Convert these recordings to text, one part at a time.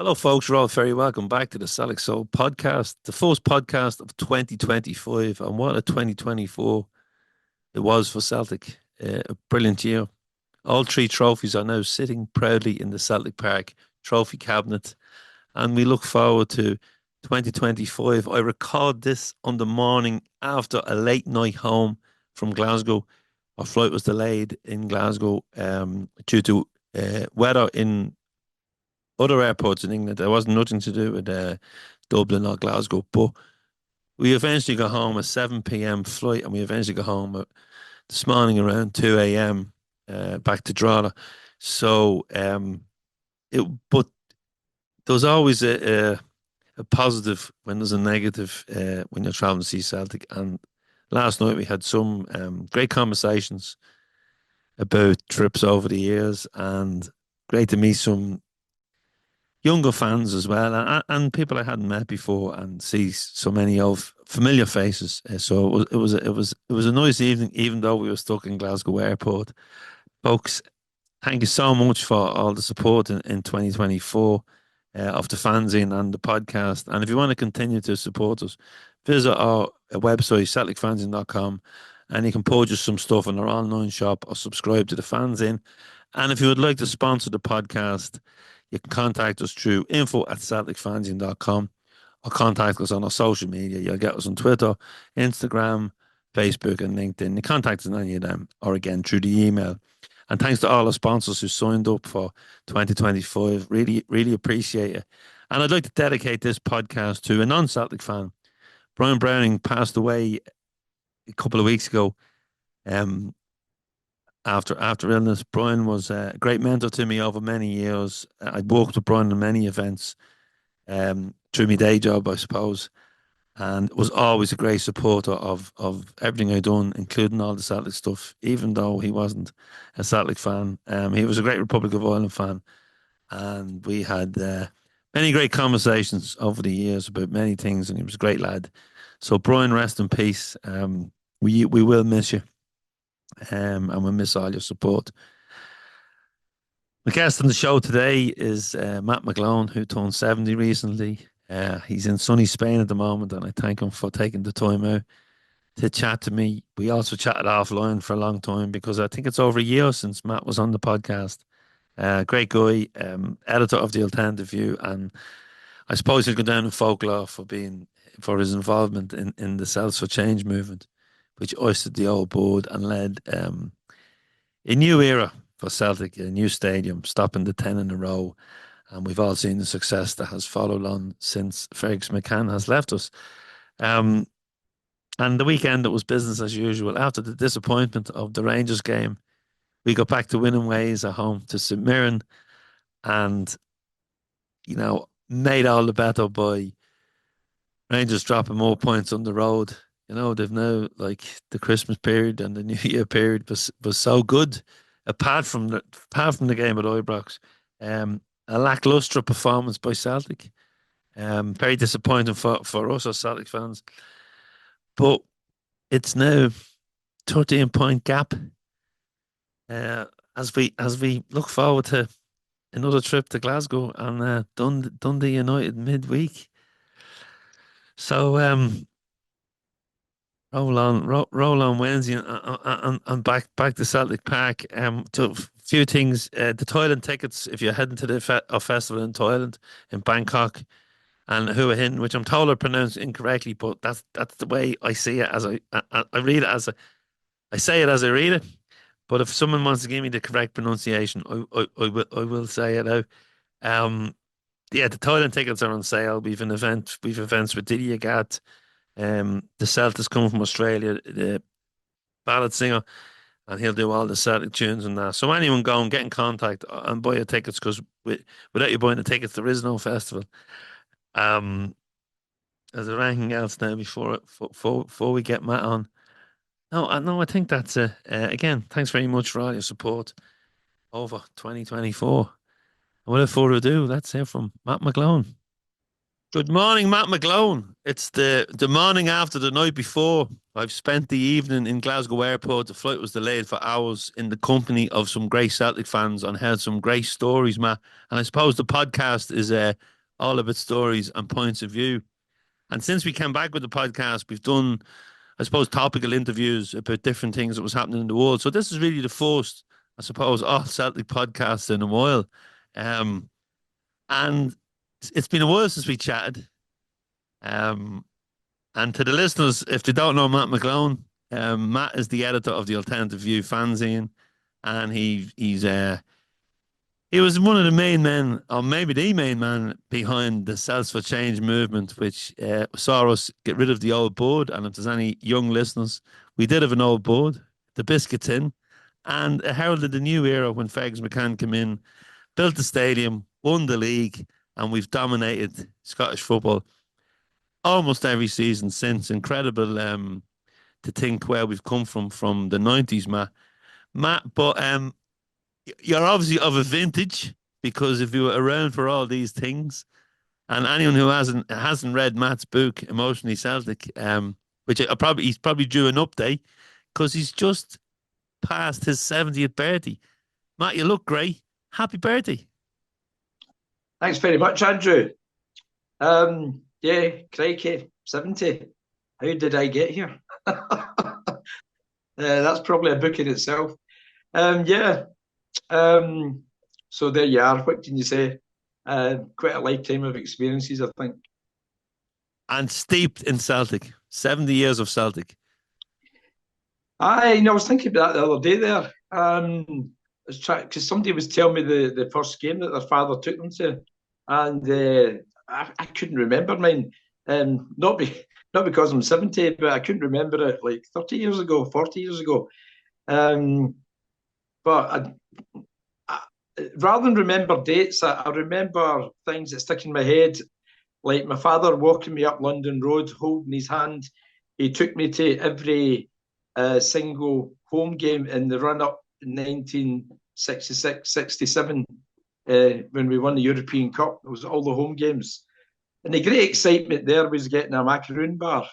Hello, folks. You're all very welcome back to the Celtic Soul podcast, the first podcast of 2025. And what a 2024 it was for Celtic. A brilliant year. All three trophies are now sitting proudly in the Celtic Park trophy cabinet. And we look forward to 2025. I recorded this on the morning after a late night home from Glasgow. Our flight was delayed in Glasgow due to weather in other airports in England. There wasn't nothing to do with Dublin or Glasgow, but we eventually got home at 7 p.m. flight, and we eventually got home this morning around 2 a.m. Back to Drogheda. So, but there's always a positive when there's a negative when you're traveling to see Celtic. And last night we had some great conversations about trips over the years, and great to meet some younger fans as well, and people I hadn't met before, and see so many of familiar faces. So it was a nice evening, even though we were stuck in Glasgow Airport. Folks, thank you so much for all the support in 2024 of the fanzine and the podcast. And if you want to continue to support us, visit our website, celticfanzine.com, and you can purchase some stuff in our online shop or subscribe to the fanzine. And if you would like to sponsor the podcast, you can contact us through info@celticfanzine.com or contact us on our social media. You'll get us on Twitter, Instagram, Facebook, and LinkedIn. You contact us on any of them, or again through the email. And thanks to all our sponsors who signed up for 2025. Really, really appreciate it. And I'd like to dedicate this podcast to a non-Celtic fan. Brian Browning passed away a couple of weeks ago. Um, after illness, Brian was a great mentor to me over many years. I'd worked with Brian in many events through my day job, I suppose, and was always a great supporter of everything I'd done, including all the Celtic stuff, even though he wasn't a Celtic fan. He was a great Republic of Ireland fan, and we had many great conversations over the years about many things, and he was a great lad. So, Brian, rest in peace. We will miss you, and we'll miss all your support. My guest on the show today is Matt McGlone, who turned 70 recently. He's in sunny Spain at the moment, and I thank him for taking the time out to chat to me. We also chatted offline for a long time because I think it's over a year since Matt was on the podcast. Great guy, editor of the Alternative View, and I suppose he'll go down in folklore for his involvement in the Celts for Change movement, which hoisted the old board and led a new era for Celtic, a new stadium, stopping the 10 in a row. And we've all seen the success that has followed on since Fergus McCann has left us. Um, and the weekend, it was business as usual. After the disappointment of the Rangers game, we got back to winning ways at home to St Mirren, and, made all the better by Rangers dropping more points on the road. They've now, like, the Christmas period and the New Year period was so good. Apart from the game at Ibrox, a lacklustre performance by Celtic. Very disappointing for us as Celtic fans. But it's now 13-point gap. As we look forward to another trip to Glasgow and Dundee United midweek. So roll on Wednesday and back to Celtic Park. To a few things. The Thailand tickets, if you're heading to the festival in Thailand, in Bangkok, and Hua Hin, which I'm told I pronounced incorrectly, but that's the way I see it. As I read it, I say it as I read it. But if someone wants to give me the correct pronunciation, I will say it out. Um, yeah, the Thailand tickets are on sale. We've events with Didier Gat, the Celtics coming from Australia, the ballad singer, and he'll do all the Celtic tunes and that. So anyone go and get in contact and buy your tickets, because without you buying the tickets, there is no festival. Um, is there anything else now before we get Matt on? No, no, I think that's it. Again, thanks very much for all your support over 2024. And without further ado, let's hear from Matt McGlone. Good morning, Matt McGlone. It's the morning after the night before. I've spent the evening in Glasgow airport. The flight was delayed for hours in the company of some great Celtic fans and heard some great stories, Matt. And I suppose the podcast is all about stories and points of view. And since we came back with the podcast, we've done, I suppose, topical interviews about different things that was happening in the world. So this is really the first, I suppose, all Celtic podcast in a while. Um, and it's been a while since we chatted. Um, and to the listeners, if they don't know Matt McGlone, Matt is the editor of the Alternative View fanzine, and he was one of the main men, or maybe the main man behind the Celts for Change movement, which saw us get rid of the old board. And if there's any young listeners, we did have an old board, the biscuit tin, and it heralded the new era when Fegs McCann came in, built the stadium, won the league, and we've dominated Scottish football almost every season since. Incredible to think where we've come from the 90s, Matt. But you're obviously of a vintage because if you were around for all these things, and anyone who hasn't read Matt's book, Emotionally Celtic, which he's probably due an update because he's just passed his 70th birthday. Matt, you look great. Happy birthday. Thanks very much, Andrew. Yeah, crikey, 70. How did I get here? That's probably a book in itself. Yeah. Um, so there you are. What can you say? Quite a lifetime of experiences, I think. And steeped in Celtic. 70 years of Celtic. I was thinking about that the other day there. I was trying because somebody was telling me the first game that their father took them to, and I couldn't remember mine. Not because I'm 70, but I couldn't remember it like 30 years ago, 40 years ago. Um, but rather than remember dates, I remember things that stick in my head, like my father walking me up London Road, holding his hand. He took me to every single home game in the run up in 1966, 67, when we won the European Cup. It was all the home games. And the great excitement there was getting a macaroon bar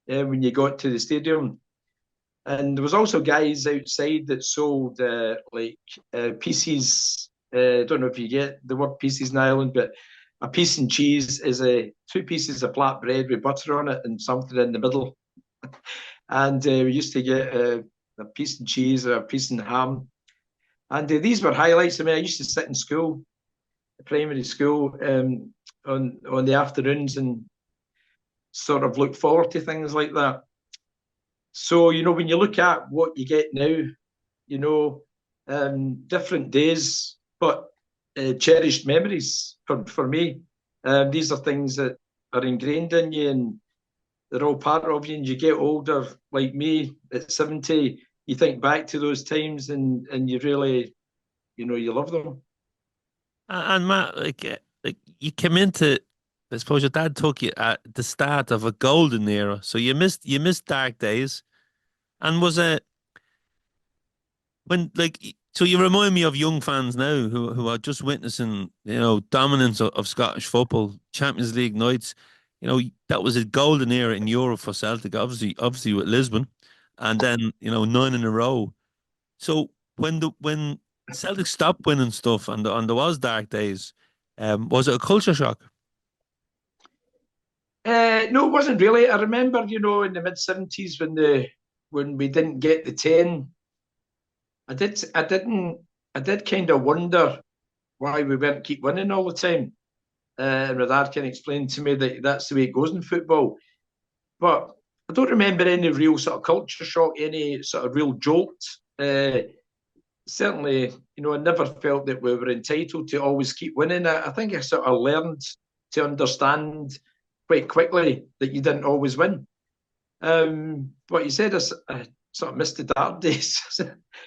when you got to the stadium. And there was also guys outside that sold pieces. I don't know if you get the word pieces in Ireland, but a piece and cheese is two pieces of flat bread with butter on it and something in the middle. And we used to get a piece and cheese or a piece and ham. And these were highlights. I mean, I used to sit in school, primary school, on the afternoons and sort of look forward to things like that. So, when you look at what you get now, different days, but cherished memories for me. These are things that are ingrained in you and they're all part of you. And you get older, like me at 70, you think back to those times and you really, you love them. And Matt, like you came into, I suppose your dad took you at the start of a golden era, so you missed dark days, and was it when so you remind me of young fans now who are just witnessing dominance of Scottish football, Champions League nights. That was a golden era in Europe for Celtic, obviously with Lisbon, and then nine in a row. So when Celtic stopped winning stuff and there was dark days, was it a culture shock? No, it wasn't really. I remember, in the mid 70s when we didn't get the 10, I did kind of wonder why we weren't keep winning all the time. And my dad can explain to me that that's the way it goes in football. But I don't remember any real sort of culture shock, any sort of real jolt. Certainly, I never felt that we were entitled to always keep winning. I think I sort of learned to understand quite quickly that you didn't always win. But you said I sort of missed the dark days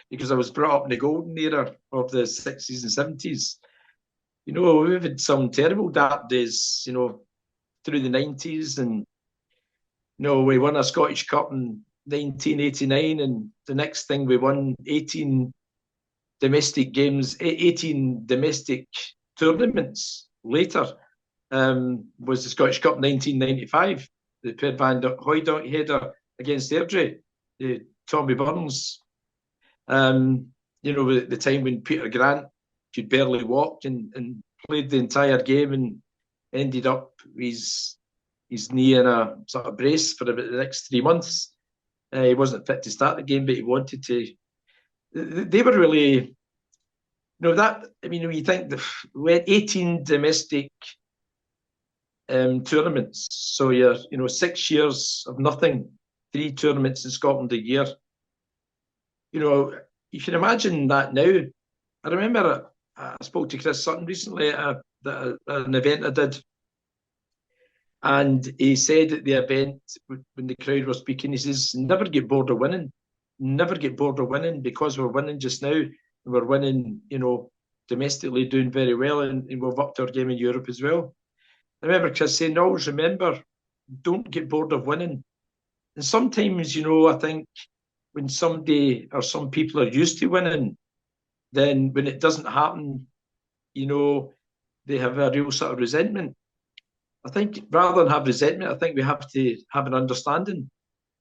because I was brought up in the golden era of the 60s and 70s. We've had some terrible dark days, through the 90s. And, we won a Scottish Cup in 1989. And the next thing we won 18 domestic games, 18 domestic tournaments later. was the Scottish Cup 1995. The Per van Hooijdonk header against Airdrie, Tommy Burns. The time when Peter Grant could barely walk and played the entire game and ended up his knee in a sort of brace for about the next 3 months. He wasn't fit to start the game, but he wanted to. They were really, when you think we had 18 domestic tournaments, so you're 6 years of nothing, 3 tournaments in Scotland a year. You can imagine that now. I remember I spoke to Chris Sutton recently at an event I did, and he said at the event when the crowd were speaking, he says, "Never get bored of winning, never get bored of winning, because we're winning just now. We're winning, domestically, doing very well, and we've upped our game in Europe as well." I remember Chris saying, "Always remember, don't get bored of winning." And sometimes, I think when somebody or some people are used to winning, then when it doesn't happen, they have a real sort of resentment. I think rather than have resentment, I think we have to have an understanding.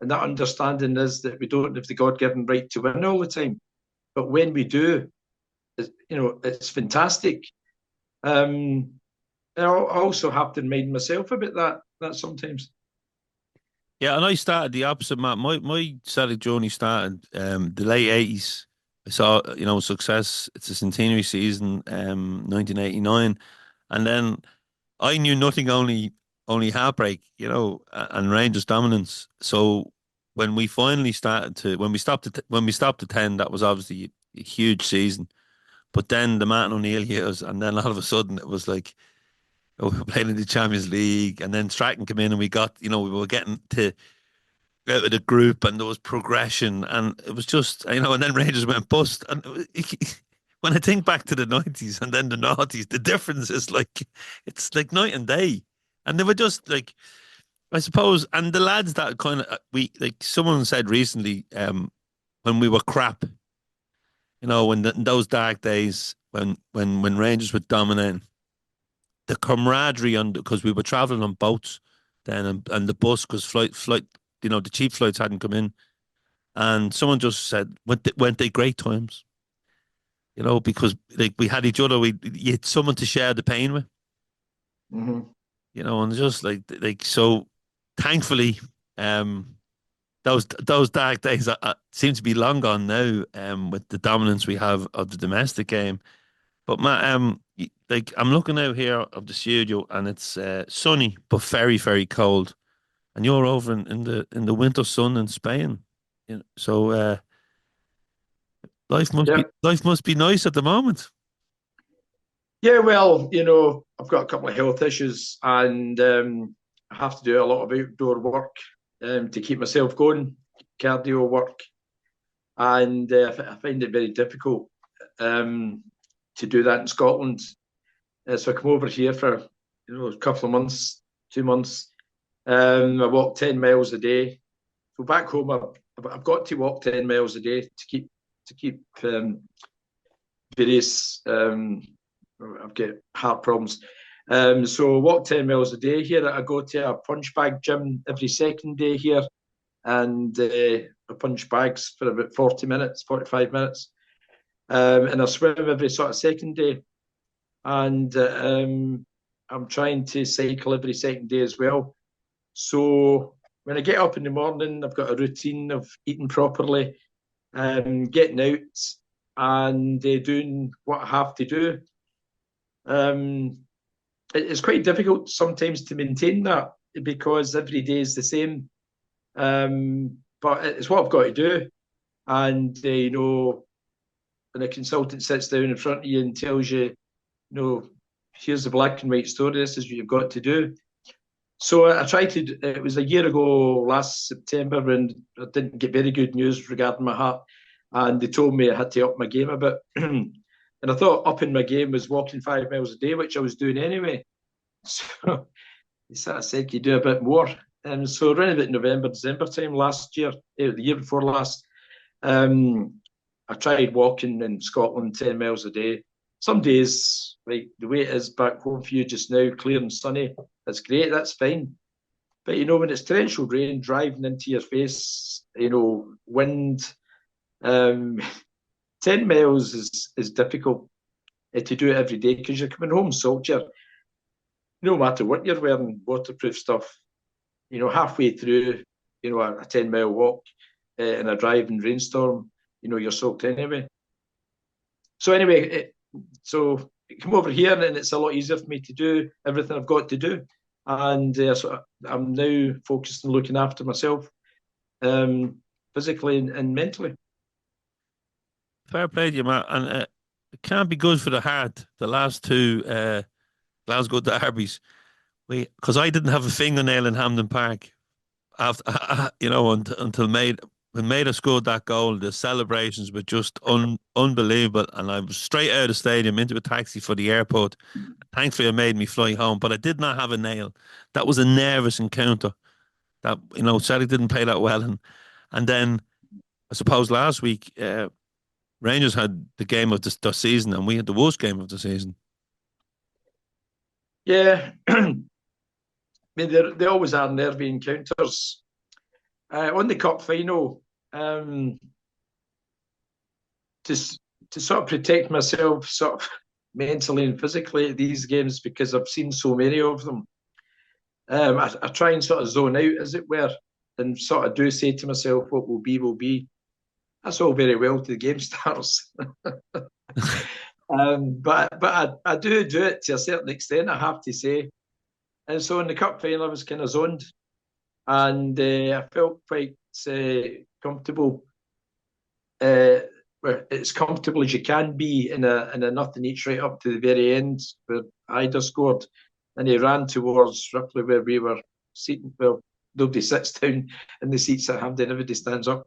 And that understanding is that we don't have the God-given right to win all the time. But when we do, it's fantastic. And I also have to remind myself about that sometimes. Yeah, and I started the opposite, Matt. My Celtic journey started the late 80s. I saw, success. It's a centenary season, 1989. And then I knew nothing, only heartbreak, and Rangers dominance. So when we finally when we stopped at 10, that was obviously a huge season. But then the Martin O'Neill years, and then all of a sudden it was like, we were playing in the Champions League, and then Stratton came in, and we got, we were getting to out of the group, and there was progression, and it was just, and then Rangers went bust. And when I think back to the 90s and then the noughties, the difference is like, it's like night and day. And they were just like, I suppose, and the lads that kind of, like someone said recently, when we were crap, in those dark days when Rangers were dominating, the camaraderie because we were traveling on boats then, and the bus, because flight, the cheap flights hadn't come in, and someone just said, "Went they great times?" Because like we had each other, you had someone to share the pain with, Mm-hmm. and just like so. Thankfully, those dark days seem to be long gone now. With the dominance we have of the domestic game, but Matt, like I'm looking out here of the studio, and it's sunny but very very cold, and you're over in the winter sun in Spain. So Yeah. life must be nice at the moment. Yeah, well, I've got a couple of health issues, and I have to do a lot of outdoor work to keep myself going, cardio work, and I find it very difficult to do that in Scotland. So I come over here for a couple of months, 2 months. I walk 10 miles a day. So back home, I've got to walk 10 miles a day to keep various. I've got heart problems. So I walk 10 miles a day here. I go to a punch bag gym every second day here, and I punch bags for about 40 minutes, 45 minutes. And I swim every sort of second day. And I'm trying to cycle every second day as well. So when I get up in the morning, I've got a routine of eating properly, getting out, and doing what I have to do. It's quite difficult sometimes to maintain that because every day is the same. But it's what I've got to do. And, when a consultant sits down in front of you and tells you, here's the black and white story, this is what you've got to do. So I tried to, it was a year ago, last September, when I didn't get very good news regarding my heart. And they told me I had to up my game a bit. And I thought upping my game was walking 5 miles a day, which I was doing anyway. So they sort of said, you do a bit more. And so around about November, December time last year, the year before last, I tried walking in Scotland 10 miles a day. some days, like the way it is back home for you just now, clear and sunny, that's great, that's fine. But when it's torrential rain driving into your face, wind, um, 10 miles is difficult to do it every day because you're coming home saltier. No matter what you're wearing, waterproof stuff, halfway through, a 10-mile walk in a driving rainstorm, you're soaked anyway. So anyway, so come over here and it's a lot easier for me to do everything I've got to do. And so I'm now focused on looking after myself physically and mentally. Fair play to you, Matt. And it can't be good for the heart. The last two Glasgow derbies, because I didn't have a fingernail in Hampden Park after until when Maida scored that goal. The celebrations were just unbelievable, and I was straight out of the stadium into a taxi for the airport. Thankfully, it made me fly home, but I did not have a nail. That was a nervous encounter. That Celtic didn't play that well, and then I suppose last week Rangers had the game of the season, and we had the worst game of the season. Yeah, I mean they always are nervy encounters. On the cup final, to sort of protect myself, sort of mentally and physically at these games because I've seen so many of them. I try and sort of zone out, as it were, and sort of do say to myself, "What will be, will be." That's all very well to the game starts, but I do it to a certain extent, I have to say. And so in the cup final, I was kind of zoned, and I felt quite comfortable. As comfortable as you can be in a nothing each right up to the very end, where Ida scored, and he ran towards roughly where we were seated. Well, nobody sits down in the seats at Hampden, everybody stands up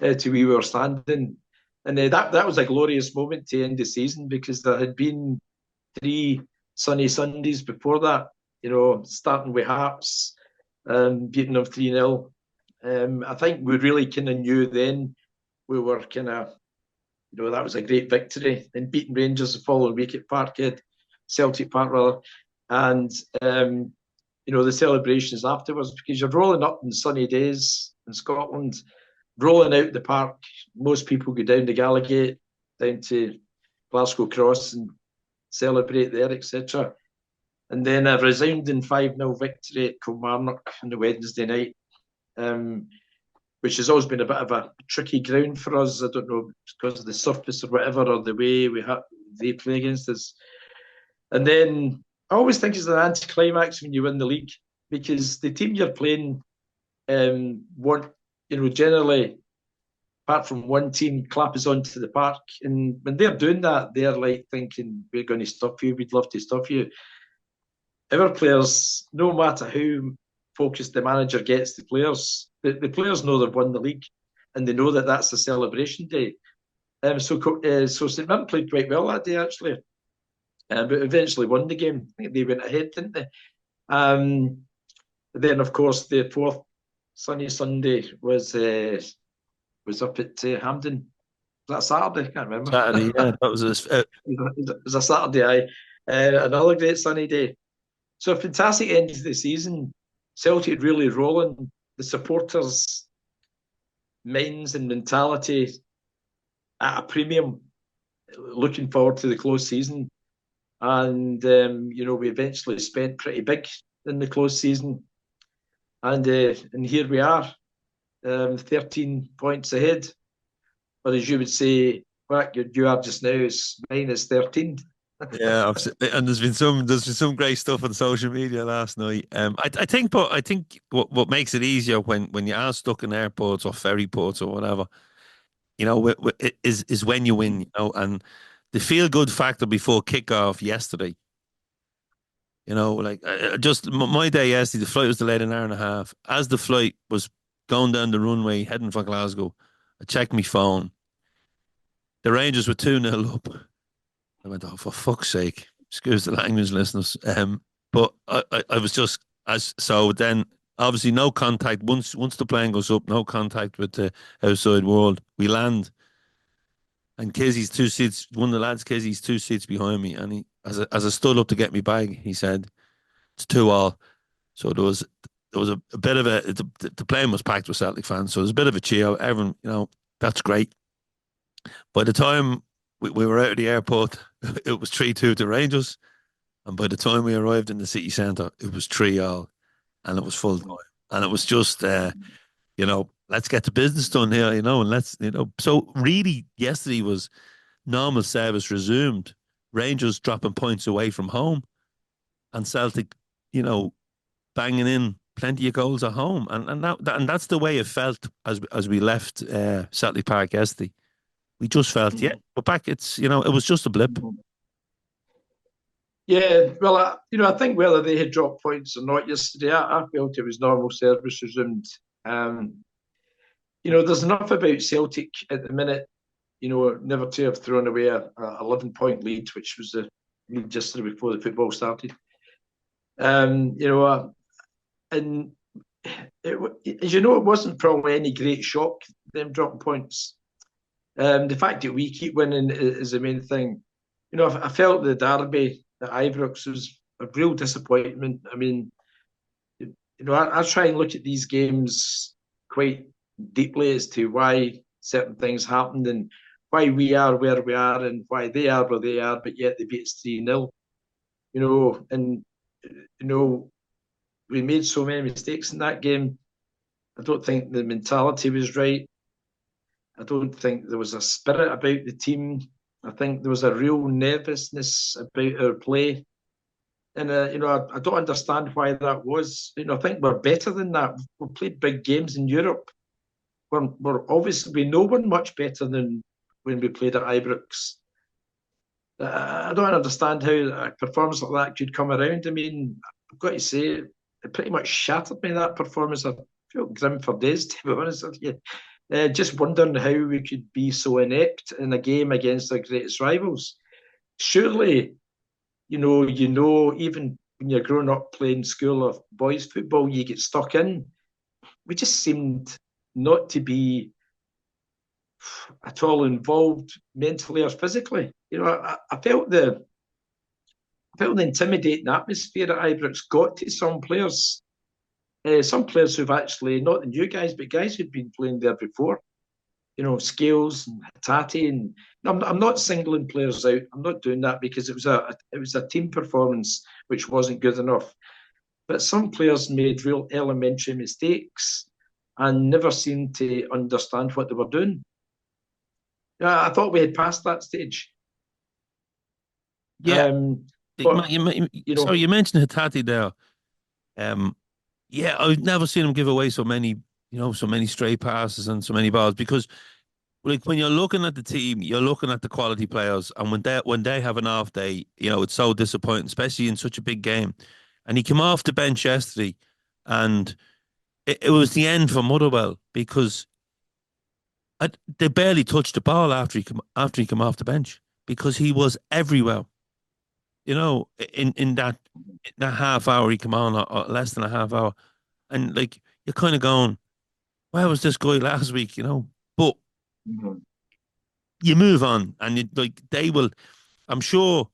to we were standing. And that was a glorious moment to end the season because there had been 3 sunny Sundays before that, starting with Hearts, beating them 3-0. I think we really kind of knew then we were kind of, that was a great victory. And beating Rangers the following week at Parkhead, Celtic Park rather. And, the celebrations afterwards, because you're rolling up in sunny days in Scotland, rolling out the park. Most people go down to Gallowgate, down to Glasgow Cross and celebrate there, etc. And then a resounding 5-0 victory at Kilmarnock on the Wednesday night, which has always been a bit of a tricky ground for us. I don't know, because of the surface or whatever, or the way they play against us. And then I always think it's an anticlimax when you win the league, because the team you're playing want, generally, apart from one team, clap us onto the park. And when they're doing that, they're like thinking, we're going to stop you, we'd love to stop you. Our players, no matter how focused the manager gets the players, the players know they've won the league, and they know that that's a celebration day. So St Mirren played quite well that day, actually, but eventually won the game. I think they went ahead, didn't they? Then, of course, the 4th sunny Sunday was up at Hampden. Was that Saturday? I can't remember. Saturday, yeah, that was it was a Saturday. Another great sunny day. So a fantastic end to the season. Celtic really rolling. The supporters' minds and mentality at a premium. Looking forward to the close season, and we eventually spent pretty big in the close season, and here we are. 13 points ahead, or as you would say, what you are just now is -13. Yeah, and there's been some great stuff on social media last night. I think what makes it easier when you are stuck in airports or ferry ports or whatever, is when you win, and the feel good factor before kickoff yesterday. Just my day yesterday, the flight was delayed an hour and a half. As the flight was going down the runway heading for Glasgow, I checked my phone. The Rangers were 2-0 up. I went, oh, for fuck's sake. Excuse the language, listeners. But I was just, so then obviously no contact. Once the plane goes up, no contact with the outside world. We land. And Kizzy's 2 seats, one of the lads, Kizzy's 2 seats behind me. And as I stood up to get me bag, he said, it's 2-2. So there was a bit of the plane was packed with Celtic fans. So there was a bit of a cheer. Everyone, that's great. By the time we were out of the airport, it was 3-2 to Rangers. And by the time we arrived in the city centre, it was 3-3, and it was full time. And it was just, let's get the business done here, and let's. So really, yesterday was normal service resumed. Rangers dropping points away from home, and Celtic, you know, banging in plenty of goals at home, and that's the way it felt as we left Celtic Park yesterday. We just felt, yeah, we're back. It was just a blip. Yeah, well, I think whether they had dropped points or not yesterday, I felt it was normal service resumed. There's enough about Celtic at the minute, never to have thrown away a 11-point lead, which was the lead yesterday before the football started. And it wasn't probably any great shock, them dropping points. The fact that we keep winning is the main thing. I felt the derby at Ibrox was a real disappointment. I mean, I try and look at these games quite deeply as to why certain things happened and why we are where we are and why they are where they are, but yet they beat us 3-0. We made so many mistakes in that game. I don't think the mentality was right. I don't think there was a spirit about the team. I think there was a real nervousness about our play. And, I don't understand why that was. I think we're better than that. We've played big games in Europe. We're obviously, we know we're much better than when we played at Ibrox. I don't understand how a performance like that could come around. I mean, I've got to say, it pretty much shattered me, that performance. I feel grim for days, to be honest with you. Just wondering how we could be so inept in a game against our greatest rivals. Surely, even when you're growing up playing school or boys football, you get stuck in. We just seemed not to be at all involved mentally or physically. I felt the intimidating atmosphere at Ibrox got to some players. Some players who've actually, not the new guys, but guys who'd been playing there before. Scales and Hatate, and I'm not singling players out. I'm not doing that because it was a team performance which wasn't good enough. But some players made real elementary mistakes and never seemed to understand what they were doing. I thought we had passed that stage. Yeah. But, Sorry, you mentioned Hatate there. Yeah, I've never seen him give away so many stray passes and so many balls because, like, when you're looking at the team, you're looking at the quality players, and when they have an off day, it's so disappointing, especially in such a big game. And he came off the bench yesterday, and it was the end for Motherwell because they barely touched the ball after he came off the bench because he was everywhere. In that half hour he came on, or less than a half hour, and like you're kind of going, where was this guy last week? But you move on, and they will. I'm sure.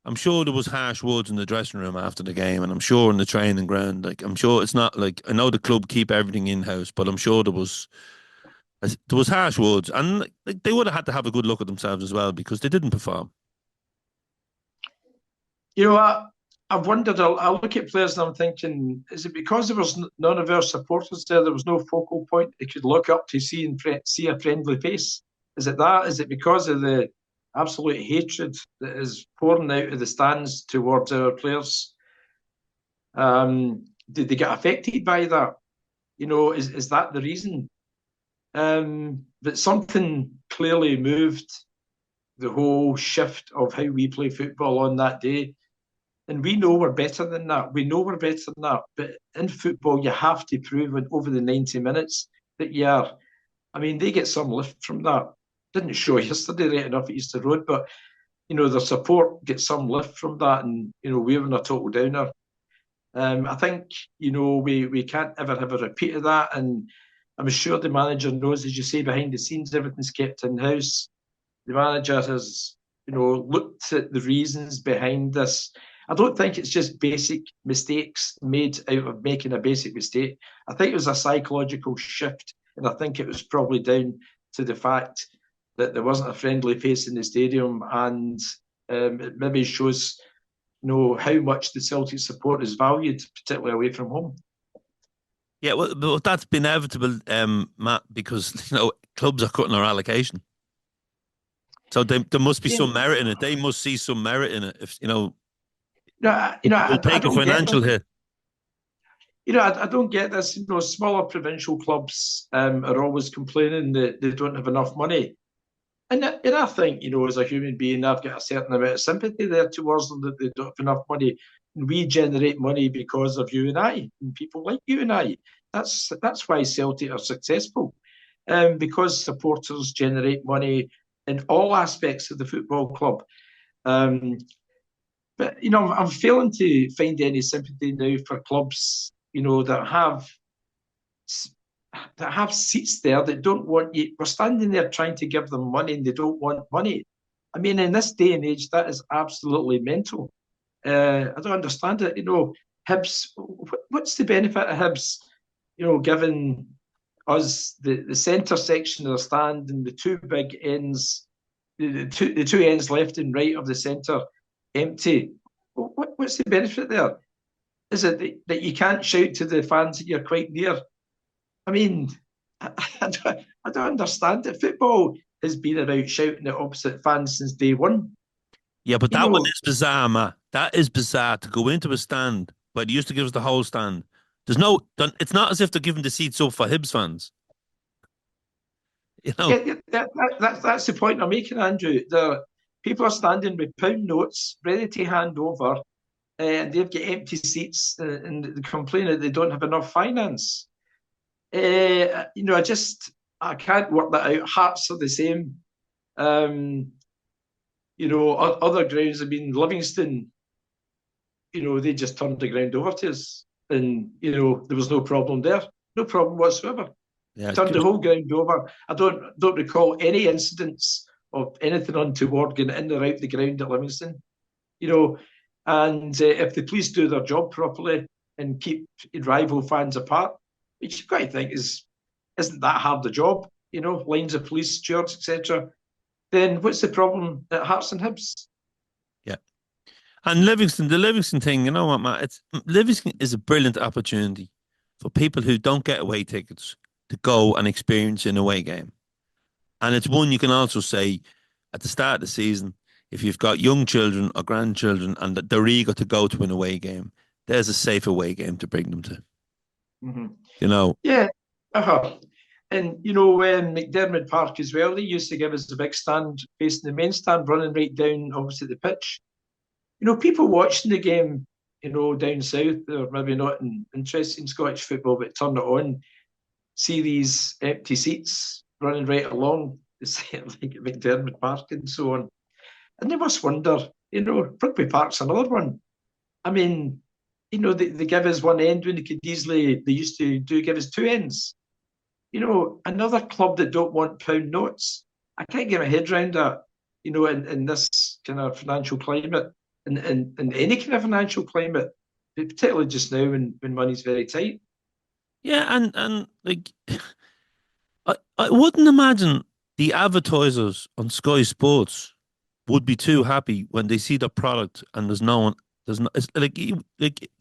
I'm sure there was harsh words in the dressing room after the game, and I'm sure in the training ground. Like I'm sure it's not like I know the club keep everything in house, but I'm sure there was harsh words, and like, they would have had to have a good look at themselves as well because they didn't perform. I've wondered. I look at players and I'm thinking, is it because there was none of our supporters there? There was no focal point they could look up to see a friendly face. Is it that? Is it because of the absolute hatred that is pouring out of the stands towards our players? Did they get affected by that? Is that the reason? But something clearly moved the whole shift of how we play football on that day. And we know we're better than that. We know we're better than that. But in football, you have to prove it over the 90 minutes that you are. I mean, they get some lift from that. Didn't show yesterday right enough at Easter Road, but, their support gets some lift from that. And, we're in a total downer. I think, we can't ever have a repeat of that. And I'm sure the manager knows, as you say, behind the scenes, everything's kept in-house. the manager has, looked at the reasons behind this. I don't think it's just basic mistakes made out of making a basic mistake. I think it was a psychological shift, and I think it was probably down to the fact that there wasn't a friendly face in the stadium, and it maybe shows, how much the Celtic support is valued, particularly away from home. Yeah, well, that's been inevitable, Matt, because clubs are cutting their allocation. So there must be Yeah. some merit in it. They must see some merit in it. If I they'll take a don't get financial this. hit. I don't get this. Smaller provincial clubs are always complaining that they don't have enough money. And I think, as a human being, I've got a certain amount of sympathy there towards them that they don't have enough money. And we generate money because of you and I, and people like you and I. That's why Celtic are successful, because supporters generate money in all aspects of the football club. Um, but I'm failing to find any sympathy now for clubs, that have seats there that don't want you. We're standing there trying to give them money and they don't want money. I mean, in this day and age, that is absolutely mental. I don't understand it. Hibs, what's the benefit of Hibs, giving us the centre section of the stand and the two big ends, the two ends left and right of the centre empty? What's the benefit there? Is it that you can't shout to the fans that you're quite near? I mean, I don't understand it. Football has been about shouting at opposite fans since day one. Yeah, but You that one know, is bizarre, Matt. That is bizarre to go into a stand, but they used to give us the whole stand. There's no, it's not as if they're giving the seats up for Hibs fans. You know, yeah, that's the point I'm making, Andrew. The people are standing with pound notes ready to hand over, and they've got empty seats, and they complain that they don't have enough finance. I can't work that out. Hearts are the same. Um, other grounds. I mean, Livingston, they just turned the ground over to us, and there was no problem there, no problem whatsoever. yeah, Turned the whole ground over. I don't recall any incidents of anything untoward going in or out the ground at Livingston. You know, and if the police do their job properly and keep rival fans apart, which you've got to think isn't that hard a job, lines of police, stewards, etc. Then what's the problem at Hearts and Hibs? yeah. And the Livingston thing, you know what, Matt? Livingston is a brilliant opportunity for people who don't get away tickets to go and experience an away game. And it's one you can also say at the start of the season, if you've got young children or grandchildren and they're eager to go to an away game, there's a safe away game to bring them to. Mm-hmm. You know, Yeah. Uh-huh. And when McDermott Park as well, they used to give us a big stand facing the main stand, running right down opposite the pitch. People watching the game, down south, or maybe not interested in Scottish football, but turn it on, see these empty seats running right along the site, like at McDermott Park and so on. And they must wonder, Rugby Park's another one. I mean, they give us one end when they used to give us two ends. Another club that don't want pound notes. I can't get my head around that, in this kind of financial climate, in any kind of financial climate, particularly just now when money's very tight. yeah, and like I wouldn't imagine the advertisers on Sky Sports would be too happy when they see the product and there's no one. There's no. It's like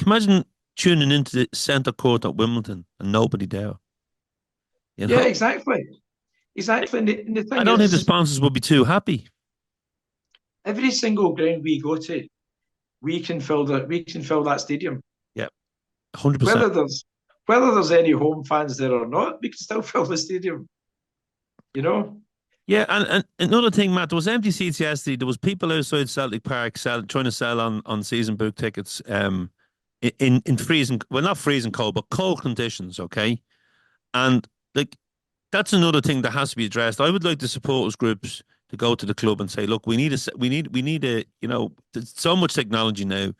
imagine tuning into the centre court at Wimbledon and nobody there. You Yeah, know, exactly. Exactly. And the I thing don't think the is, sponsors would be too happy. every single ground we go to, we can fill that stadium. Yeah, 100%. Whether there's any home fans there or not, we can still fill the stadium, you know? Yeah, and another thing, Matt, there was empty seats yesterday. There was people outside Celtic Park trying to sell on season book tickets in freezing, well, not freezing cold, but cold conditions, okay? And like that's another thing that has to be addressed. I would like the supporters groups to go to the club and say, look, we need a, there's so much technology now.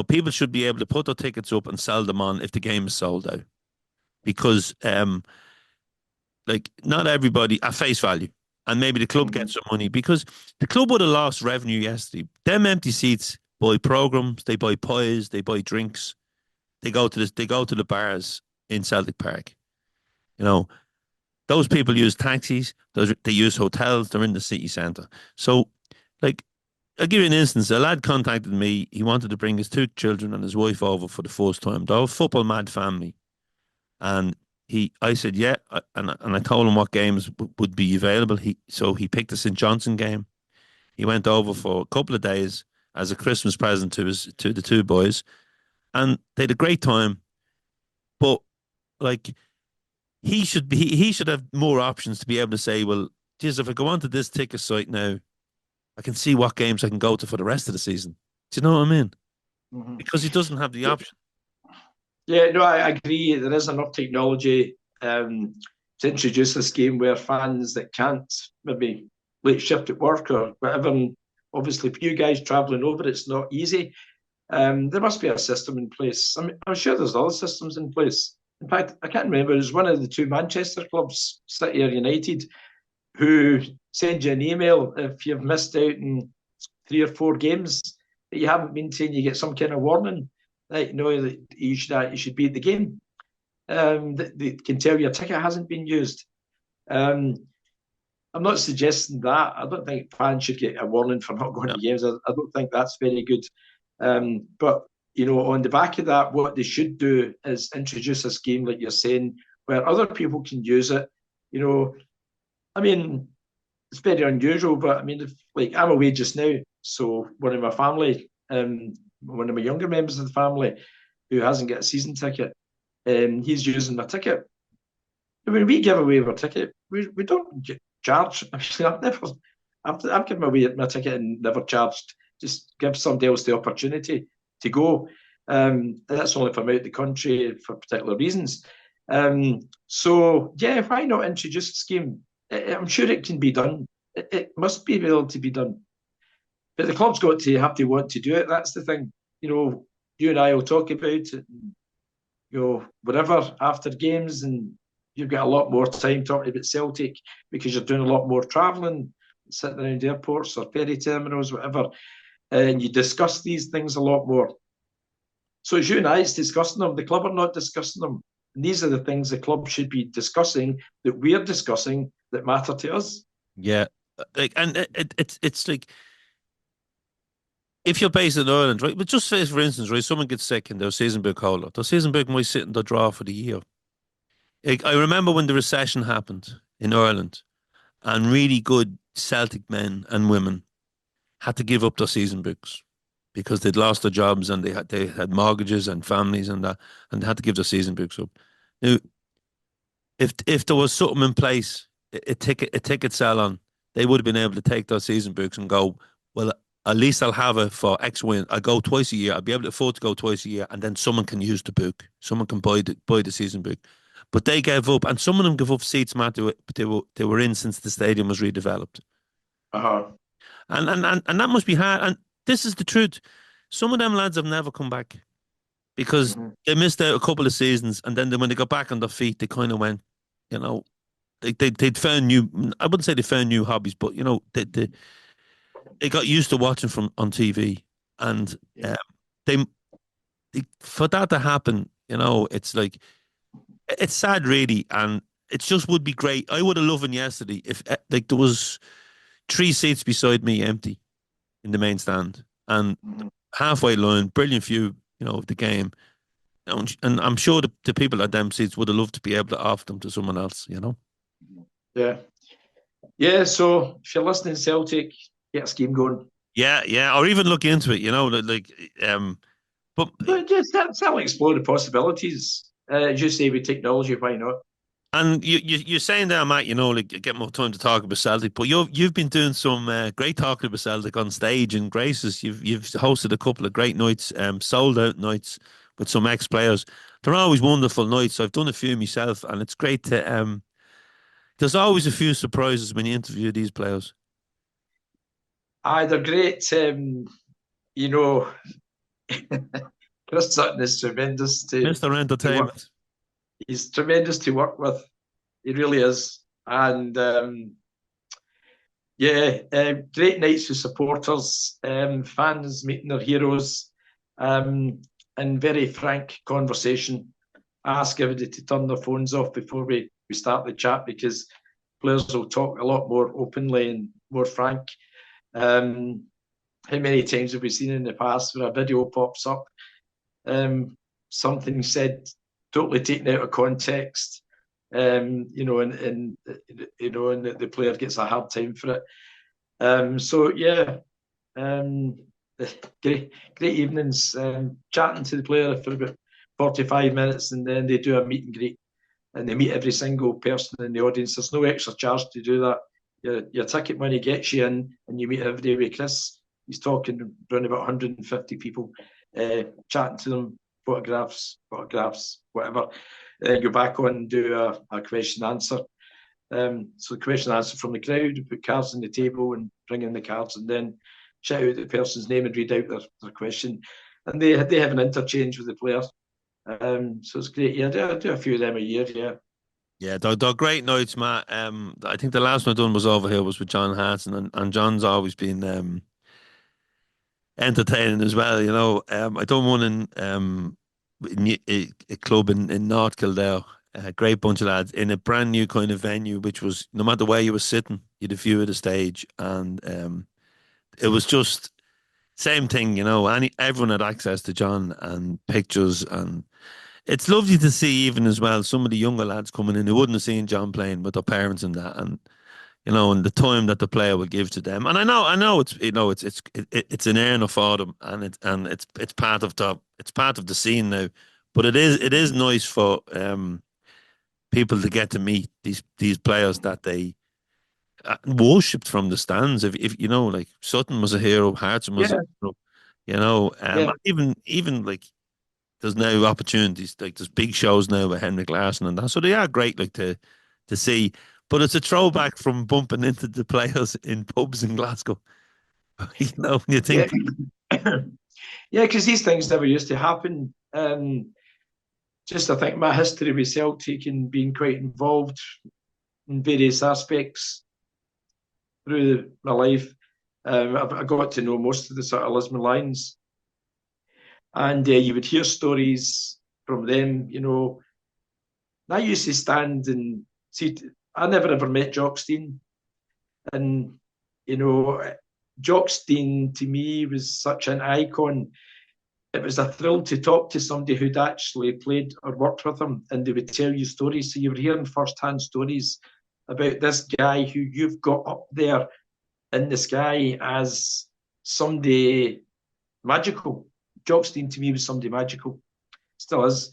People should be able to put their tickets up and sell them on if the game is sold out. Because like not everybody at face value. and maybe the club Mm-hmm. gets some money because the club would have lost revenue yesterday. Them empty seats buy programs, they buy pies, they buy drinks, they go to the bars in Celtic Park. You know, those people use taxis, they use hotels, they're in the city centre. So, like, I'll give you an instance. A lad contacted me. He wanted to bring his two children and his wife over for the first time. They're a football mad family. And I said, yeah. And I told him what games would be available. So he picked the St. Johnson game. He went over for a couple of days as a Christmas present to the two boys. And they had a great time. But like, he should have more options to be able to say, well, geez, if I go onto this ticket site now, I can see what games I can go to for the rest of the season. Do you know what I mean? Mm-hmm. Because he doesn't have the option. Yeah, no, I agree. There is enough technology to introduce this game where fans that can't maybe late shift at work or whatever, and obviously for you guys travelling over, it's not easy. There must be a system in place. I'm sure there's other systems in place. In fact, I can't remember. It was one of the two Manchester clubs, City or United, who send you an email if you've missed out in 3 or 4 games that you haven't been to, and you get some kind of warning that you know that you should be at the game. They can tell your ticket hasn't been used. Um, I'm not suggesting that. I don't think fans should get a warning for not going Yeah. to games. I don't think that's very good. But you know, on the back of that, what they should do is introduce a scheme like you're saying, where other people can use it. You know, I mean, it's very unusual, but I mean, if, like I'm away just now, so one of my family, one of my younger members of the family, who hasn't got a season ticket, he's using my ticket. When we give away our ticket, we don't get charged. Actually, I've given away my ticket and never charged. Just give somebody else the opportunity to go. That's only if I'm out the country for particular reasons. So yeah, why not introduce a scheme? I'm sure it can be done. It must be able to be done. But the club's got to have to want to do it. That's the thing. You know, you and I will talk about it, you know, whatever after games, and you've got a lot more time talking about Celtic because you're doing a lot more travelling, sitting around airports or ferry terminals, whatever, and you discuss these things a lot more. So it's you and I, it's discussing them. The club are not discussing them. And these are the things the club should be discussing that we're discussing that matter to us. Yeah. Like, and it's like if you're based in Ireland, right? But just say, for instance, right, someone gets sick and their season book holder, their season book might sit in the draw for the year. Like, I remember when the recession happened in Ireland, and really good Celtic men and women had to give up their season books because they'd lost their jobs and they had mortgages and families and that, and they had to give their season books up. Now, if there was something in place, a ticket sell on, they would have been able to take their season books and go, well, at least I'll have it for X win. I go twice a year. I'll be able to afford to go twice a year, and then someone can use the book. Someone can buy the season book. But they gave up, and some of them gave up seats, Matt. They were in since the stadium was redeveloped, Uh-huh. and that must be hard. And this is the truth. Some of them lads have never come back because Mm-hmm. they missed out a couple of seasons, and then when they got back on their feet, they kind of went, you know, they'd found new. I wouldn't say they found new hobbies, but you know, they got used to watching from on TV, and Yeah. they, for that to happen, you know, it's like it's sad, really, and it just would be great. I would have loved it yesterday if like there was 3 seats beside me empty in the main stand, and Mm-hmm. halfway line, brilliant view, you know, of the game. And I'm sure the people at them seats would have loved to be able to offer them to someone else, you know. Yeah. Yeah. So if you're listening, Celtic, get a scheme going. Yeah, yeah, or even look into it, you know, but But just that'll explore the possibilities. As you say, with technology, why not? and you're saying there, Matt, you know, like get more time to talk about Celtic, but you've been doing some great talking about Celtic on stage and Graces. You've hosted a couple of great nights, sold out nights with some ex players. They're always wonderful nights. I've done a few myself, and it's great to there's always a few surprises when you interview these players. Aye, they're great. You know, Chris Sutton is tremendous Mr. to work. Entertainment. He's tremendous to work with. He really is. And Yeah, great nights with supporters, fans meeting their heroes, and very frank conversation. I ask everybody to turn their phones off before we start the chat because players will talk a lot more openly and more frank. Um, how many times have we seen in the past where a video pops up, um, something said totally taken out of context, and the player gets a hard time for it. So yeah, um, great evenings, chatting to the player for about 45 minutes, and then they do a meet and greet, and they meet every single person in the audience. There's no extra charge to do that. Your ticket money gets you in, and you meet every day with Chris. He's talking around about 150 people, chatting to them, photographs, whatever. Then go back on and do a question answer. So the question answer from the crowd, put cards on the table and bring in the cards, and then shout out the person's name and read out their question. And they have an interchange with the players. So it's great. Yeah, I do a few of them a year. Yeah. Yeah, they're great nights, Matt. I think the last one I done was over here was with John Hanson, and John's always been entertaining as well. I done one in a club in North Kildare. A great bunch of lads in a brand new kind of venue, which was no matter where you were sitting, you'd a view of the stage, and it was just same thing. Everyone had access to John and pictures, and it's lovely to see even as well some of the younger lads coming in who wouldn't have seen John playing with their parents and that, and the time that the player will give to them. And I know it's an earner for them, and it's part of the scene now. But it is nice for people to get to meet these players that they worshipped from the stands. If like Sutton was a hero, Hartson was a Yeah. hero. Yeah. Even like there's now opportunities, like there's big shows now with Henrik Larsson and that, so they are great, like to see. But it's a throwback from bumping into the players in pubs in Glasgow. When you Yeah. think, Yeah, because these things never used to happen. Just I think my history with Celtic and being quite involved in various aspects through my life, I got to know most of the sort of Lisbon Lions, and you would hear stories from them. I used to stand and see. I never ever met Jockstein, and you know, Jockstein to me was such an icon. It was a thrill to talk to somebody who'd actually played or worked with him, and they would tell you stories. So you were hearing first-hand stories about this guy who you've got up there in the sky as somebody magical. Jockstein to me was somebody magical, still is.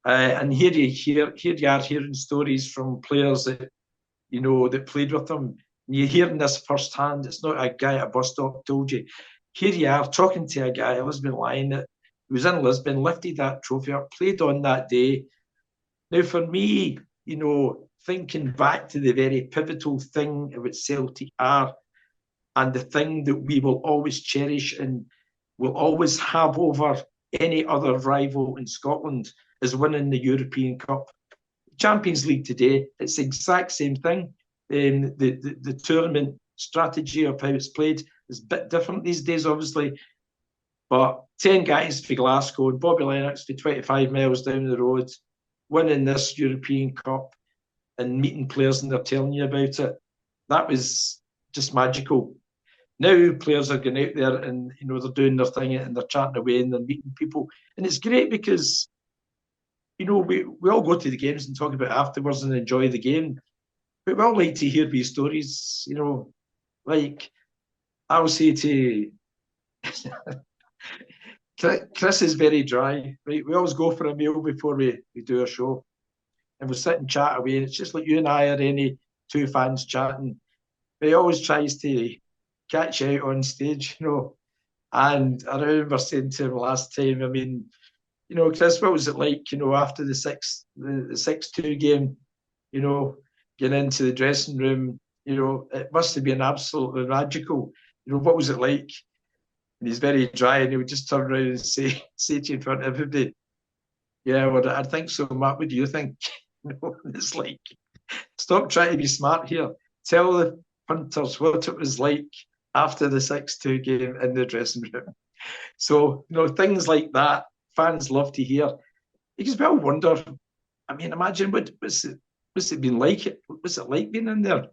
And here you are hearing stories from players that played with him. And you're hearing this firsthand. It's not a guy at a bus stop told you. Here you are talking to a guy, a Lisbon Lion, that was in Lisbon, lifted that trophy up, played on that day. Now, for me, thinking back to the very pivotal thing about Celtic are, and the thing that we will always cherish and will always have over any other rival in Scotland is winning the European Cup. Champions League today, it's the exact same thing. The tournament strategy of how it's played is a bit different these days, obviously. But 10 guys for Glasgow and Bobby Lennox for 25 miles down the road, winning this European Cup and meeting players and they're telling you about it. That was just magical. Now players are going out there and they're doing their thing and they're chatting away and they're meeting people. And it's great because we all go to the games and talk about it afterwards and enjoy the game. But we all like to hear these stories, like I'll say to Chris is very dry, right? We always go for a meal before we do a show and we'll sit and chat away. And it's just like you and I are any two fans chatting. But he always tries to catch you out on stage. And I remember saying to him last time, I mean, Chris, what was it like, after the 6-2 game, getting into the dressing room, it must have been absolutely magical. What was it like? And he's very dry and he would just turn around and say to you in front of everybody, yeah, well, I think so, Matt. What do you think? It's like, stop trying to be smart here. Tell punters what it was like after the 6-2 game in the dressing room. So, things like that, fans love to hear. You can well wonder, I mean, imagine what's it been like? What's it like being in there?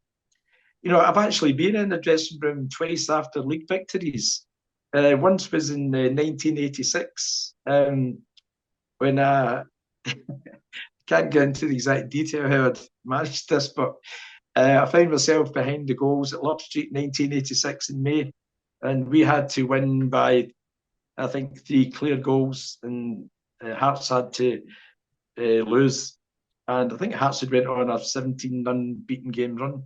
I've actually been in the dressing room twice after league victories. Once was in 1986, when I can't get into the exact detail how I'd managed this, but I found myself behind the goals at Love Street 1986 in May, and we had to win by, I think, 3 clear goals, and Hearts had to lose. And I think Hearts had went on a 17 unbeaten game run.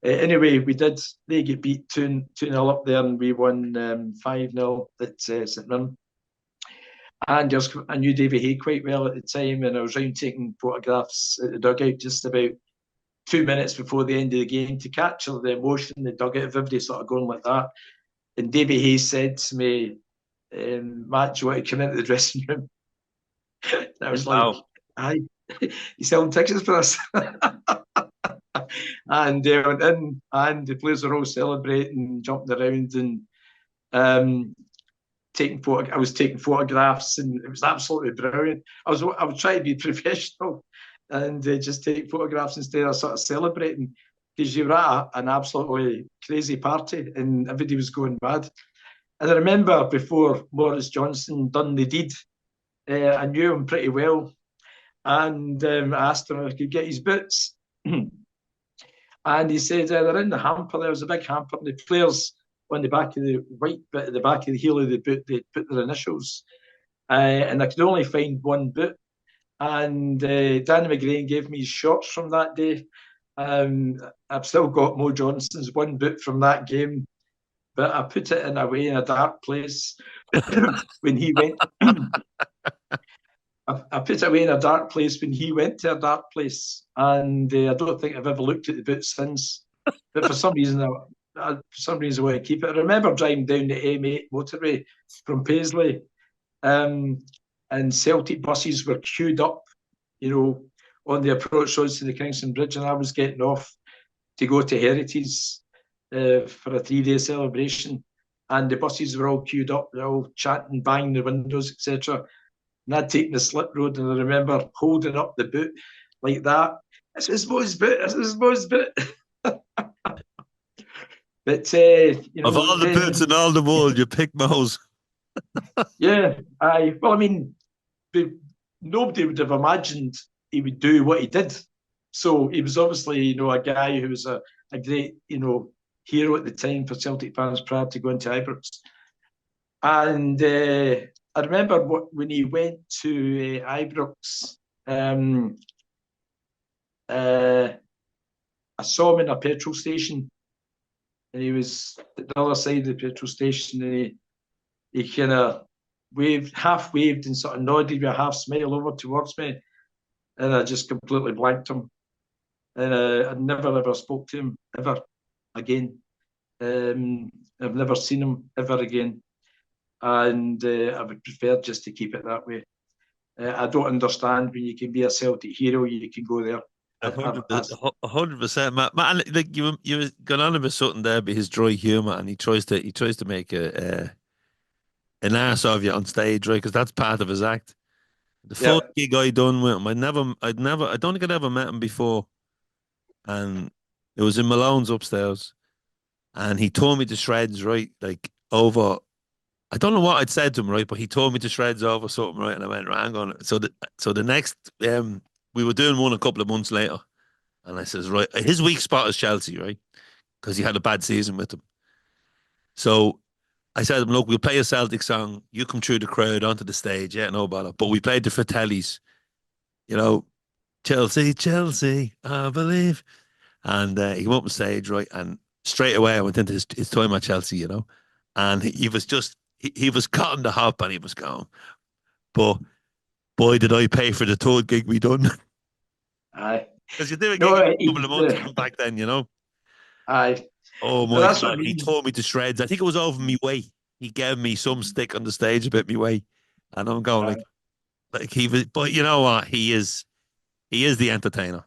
Anyway, we did. They get beat 2-0 up there, and we won 5-0 at St Mirren. And I knew Davy Hay quite well at the time, and I was round taking photographs at the dugout just about 2 minutes before the end of the game to capture the emotion in the dugout of everybody sort of going like that. And Davy Hay said to me, Matt, do you want to come into the dressing room? And I was like, aye, you selling tickets for us? And they went in, and the players were all celebrating, jumping around, and I was taking photographs, and it was absolutely brilliant. I was trying to be professional and just take photographs instead of sort of celebrating, because you were at an absolutely crazy party and everybody was going mad. And I remember before Maurice Johnson done the deed, I knew him pretty well, and I asked him if I could get his boots. And he said, they're in the hamper. There was a big hamper, and the players on the back of the white bit at the back of the heel of the boot, they put their initials. And I could only find one boot. And Danny McGlone gave me his shorts from that day. I've still got Mo Johnson's one boot from that game, but I put it away in a dark place when he went. I put it away in a dark place when he went to a dark place, and I don't think I've ever looked at the boot since. But for some reason, I want to keep it. I remember driving down the M8 motorway from Paisley, and Celtic buses were queued up, on the approach roads to the Kingston Bridge, and I was getting off to go to Heritage for a 3-day celebration, and the buses were all queued up, they're all chanting, banging the windows, etc. And I'd taken the slip road, and I remember holding up the boot like that. This is Mo's boot. This is Mo's boot. But of all the boots in all the world, you picked Mo's. Yeah, well, I mean, nobody would have imagined he would do what he did. So he was obviously, a guy who was a great, hero at the time for Celtic fans prior to going to Ibrox. And I remember when he went to Ibrox, I saw him in a petrol station, and he was at the other side of the petrol station, and he kind of half waved and sort of nodded with a half smile over towards me, and I just completely blanked him. And I never ever spoke to him ever again. I've never seen him ever again, and I would prefer just to keep it that way. I don't understand when you can be a Celtic hero, you can go there. 100%, Matt. Man, like you were going on about something there, but his dry humour, and he tries to make an ass of you on stage, right? Because that's part of his act. The first gig I done with him, I don't think I'd ever met him before, and it was in Malone's upstairs, and he tore me to shreds, right? Like over, I don't know what I'd said to him, right? But he tore me to shreds over something, right? And I went, hang on. So the next, we were doing one a couple of months later, and I says, right, his weak spot is Chelsea, right? Because he had a bad season with them. So I said to him, look, we'll play a Celtic song. You come through the crowd onto the stage. Yeah, no bother. But we played the Fratellis, Chelsea, Chelsea, I believe. And he came up on stage, right? And straight away I went into his time at Chelsea, and he was just, he was cutting the hop, and he was going, but boy, did I pay for the third gig we done. Aye. Because you do a gig a couple of months back then, Aye. Oh my God, he tore me to shreds. I think it was over me way. He gave me some stick on the stage about me way. And I'm going like he was, but you know what? He is the entertainer.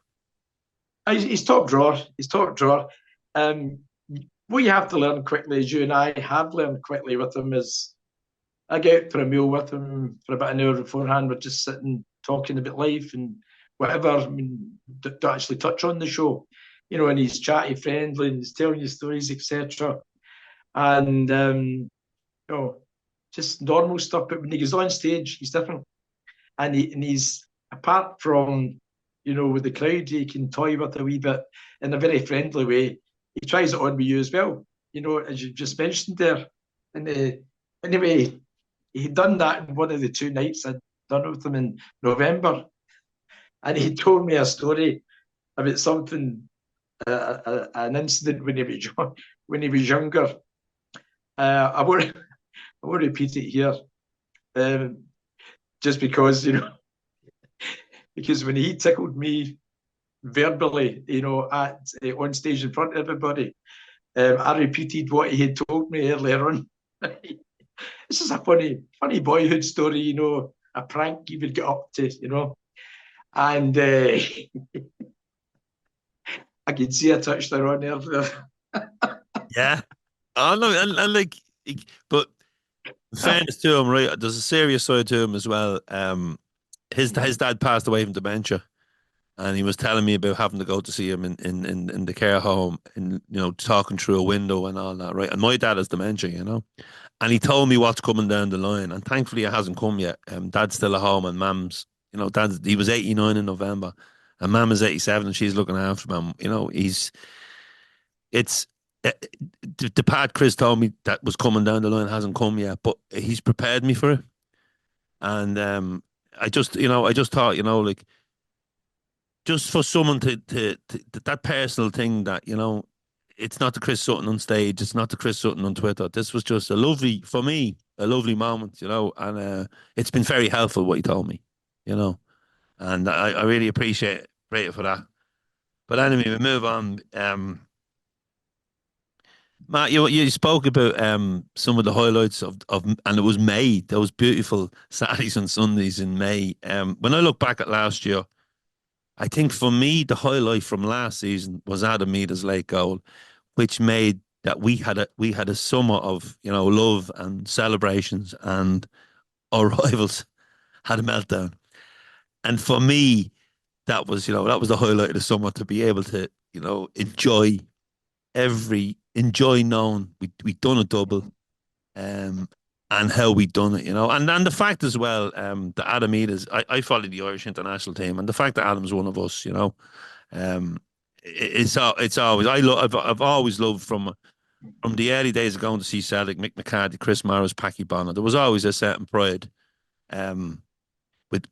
He's top drawer. He's top drawer. what you have to learn quickly, as you and I have learned quickly with him, is I get out for a meal with him for about an hour beforehand. We're just sitting talking about life and whatever. I mean, to actually touch on the show, and he's chatty, friendly, and he's telling you stories, etc. And just normal stuff. But when he goes on stage, he's different, and he's apart from with the crowd, he can toy with a wee bit in a very friendly way. He tries it on with you as well, as you just mentioned there. And anyway, he'd done that in one of the two nights I'd done with him in November, and he told me a story about something, an incident when he was younger. I won't repeat it here, just because because when he tickled me verbally, at on stage in front of everybody, I repeated what he had told me earlier on. This is a funny boyhood story, a prank he would get up to, and I could see a touchdown on there. Yeah. Oh no, and like, but in fairness to him, right? There's a serious side to him as well. His dad passed away from dementia, and he was telling me about having to go to see him in the care home, and talking through a window and all that, right? And my dad has dementia, and he told me what's coming down the line, and thankfully it hasn't come yet. Dad's still at home, and Mam's, he was 89 in November, and Mam is 87, and she's looking after him. It's uh, the part Chris told me that was coming down the line hasn't come yet, but he's prepared me for it, and I just thought, like, just for someone to that personal thing that it's not the Chris Sutton on stage, it's not the Chris Sutton on Twitter. This was just for me, a lovely moment, and it's been very helpful what he told me, you know, and I really appreciate it for that. But anyway, we move on. Matt, you spoke about some of the highlights of and it was May, those beautiful Saturdays and Sundays in May. When I look back at last year, I think for me the highlight from last season was Adam Meada's late goal, which made that we had a summer of love and celebrations, and our rivals had a meltdown. And for me, that was the highlight of the summer, to be able to enjoy knowing we done a double, um, and how we done it, and the fact as well, that Adam Eades, I followed the Irish international team, and the fact that Adam's one of us, um, it's always I've always loved from the early days of going to see Celtic, Mick McCarthy, Chris Morris, Packy Bonner. There was always a certain pride, um, with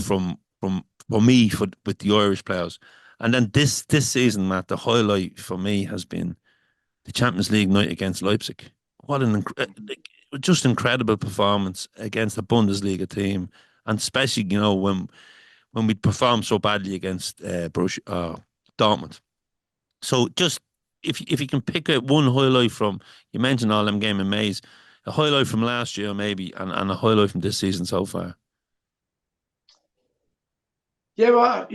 from for me with the Irish players, and then this season, Matt, the highlight for me has been the Champions League night against Leipzig. What just incredible performance against a Bundesliga team, and especially when we performed so badly against Dortmund. So just if you can pick out one highlight from, you mentioned all them game in Mays, a highlight from last year maybe, and a highlight from this season so far. Yeah, well,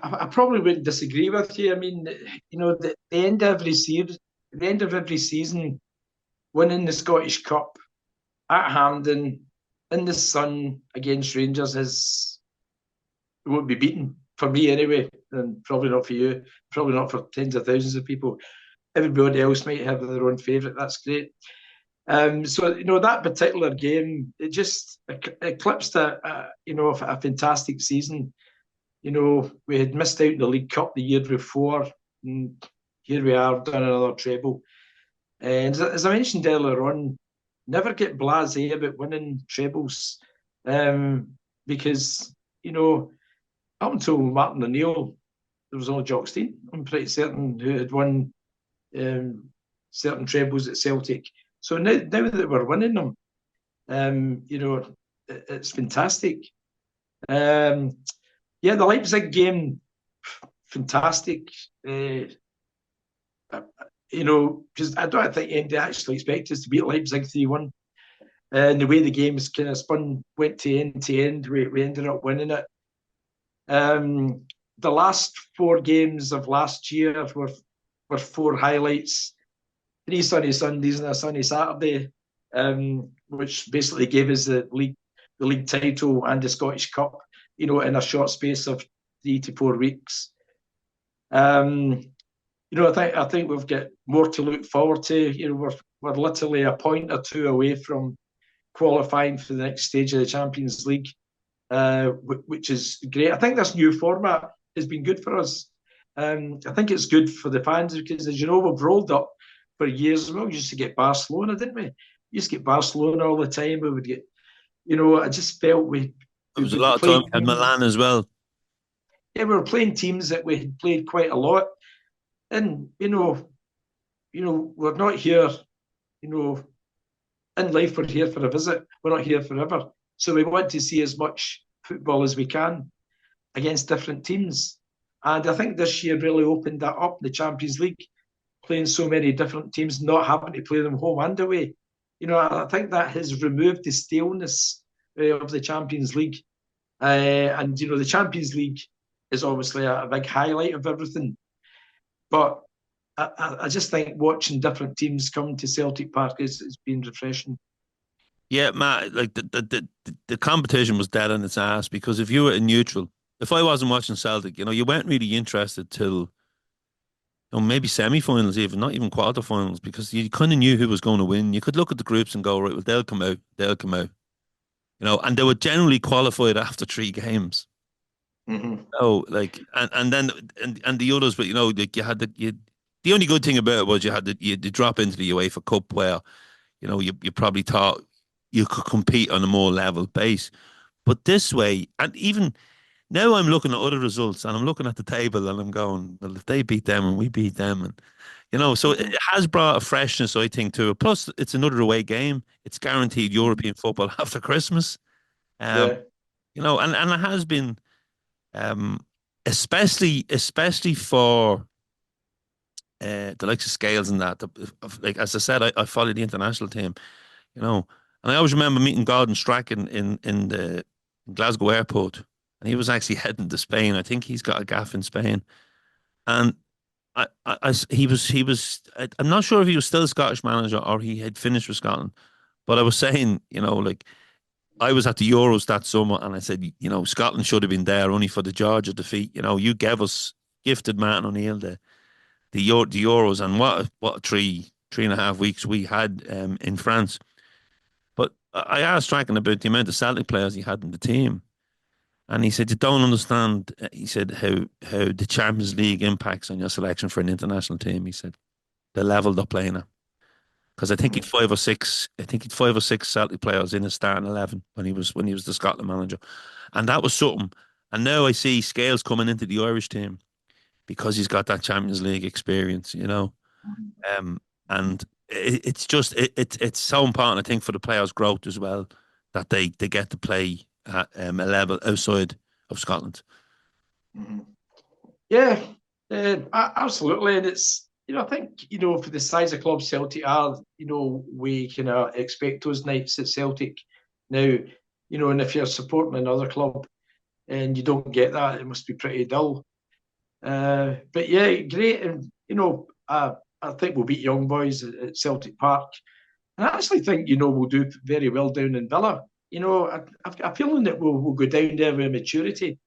I probably wouldn't disagree with you. I mean, the end of every series, the end of every season, winning the Scottish Cup at Hampden in the sun against Rangers is it won't be beaten for me anyway, and probably not for you, probably not for tens of thousands of people. Everybody else might have their own favourite. That's great. So that particular game, it just eclipsed a fantastic season. We had missed out in the League Cup the year before, and here we are done another treble. And as I mentioned earlier on, never get blasé about winning trebles, because up until Martin O'Neill, there was only Jock Stein, I'm pretty certain, who had won certain trebles at Celtic. So now that we're winning them, it's fantastic. Yeah, the Leipzig game, fantastic. Because I don't think anybody actually expected us to beat Leipzig 3-1. And the way the game's kind of went to end, we ended up winning it. The last four games of last year were four highlights. three sunny Sundays and a sunny Saturday, which basically gave us the league title and the Scottish Cup, in a short space of 3 to 4 weeks. I think we've got more to look forward to. We're literally a point or two away from qualifying for the next stage of the Champions League, which is great. I think this new format has been good for us. I think it's good for the fans because, as you know, we've rolled up for years. We used to get Barcelona, didn't we? We used to get Barcelona all the time. We would get, I just felt There was a we lot of time played we had teams. Milan as well. Yeah, we were playing teams that we had played quite a lot, and we're not here. You know, in life, we're here for a visit. We're not here forever. So we want to see as much football as we can against different teams. And I think this year really opened that up, the Champions League, playing so many different teams, not having to play them home and away. I think that has removed the staleness of the Champions League. And, the Champions League is obviously a big highlight of everything. But I just think watching different teams come to Celtic Park has been refreshing. Yeah, Matt, like the competition was dead on its ass because if you were a neutral, if I wasn't watching Celtic, you weren't really interested till maybe semi-finals even, not even quarter-finals, because you kind of knew who was going to win. You could look at the groups and go, right, well, they'll come out, they'll come out, and they were generally qualified after 3 games. Mm-hmm. Oh, like, and then and the others, but like the only good thing about it was you drop into the UEFA Cup where you probably thought you could compete on a more level base. But this way, and even now I'm looking at other results and I'm looking at the table and I'm going, well, if they beat them and we beat them, and so Mm-hmm. it has brought a freshness, I think, to it. Plus, it's another away game. It's guaranteed European football after Christmas. Um, Yeah. and it has been, um, especially for the likes of Scales and that. Like as I said, I follow the international team, you know, and I always remember meeting Gordon Strachan in the Glasgow airport, and he was actually heading to Spain. I think he's got a gaff in Spain, and I'm not sure if he was still a Scottish manager or he had finished with Scotland, but I was saying, like I was at the Euros that summer, and I said, Scotland should have been there only for the Georgia defeat. You gave us gifted Martin O'Neill the Euros, and what 3.5 weeks we had in France. But I asked Strachan about the amount of Celtic players he had in the team, and he said, "You don't understand." He said how the Champions League impacts on your selection for an international team. He said the level they're playing at. Because I think he'd Mm-hmm. 5 or 6. I think he'd 5 or 6 Celtic players in his starting 11 when he was the Scotland manager, and that was something. And now I see Scales coming into the Irish team because he's got that Champions League experience, Um, and it's just it's so important, I think, for the players' growth as well that they get to play at a level outside of Scotland. Mm-hmm. Yeah, absolutely. And it's, I think, for the size of club Celtic are, we can expect those nights at Celtic now, and if you're supporting another club and you don't get that, it must be pretty dull. But yeah, great. And, I think we'll beat Young Boys at Celtic Park. And I actually think, we'll do very well down in Villa. I've got a feeling that we'll go down there with maturity,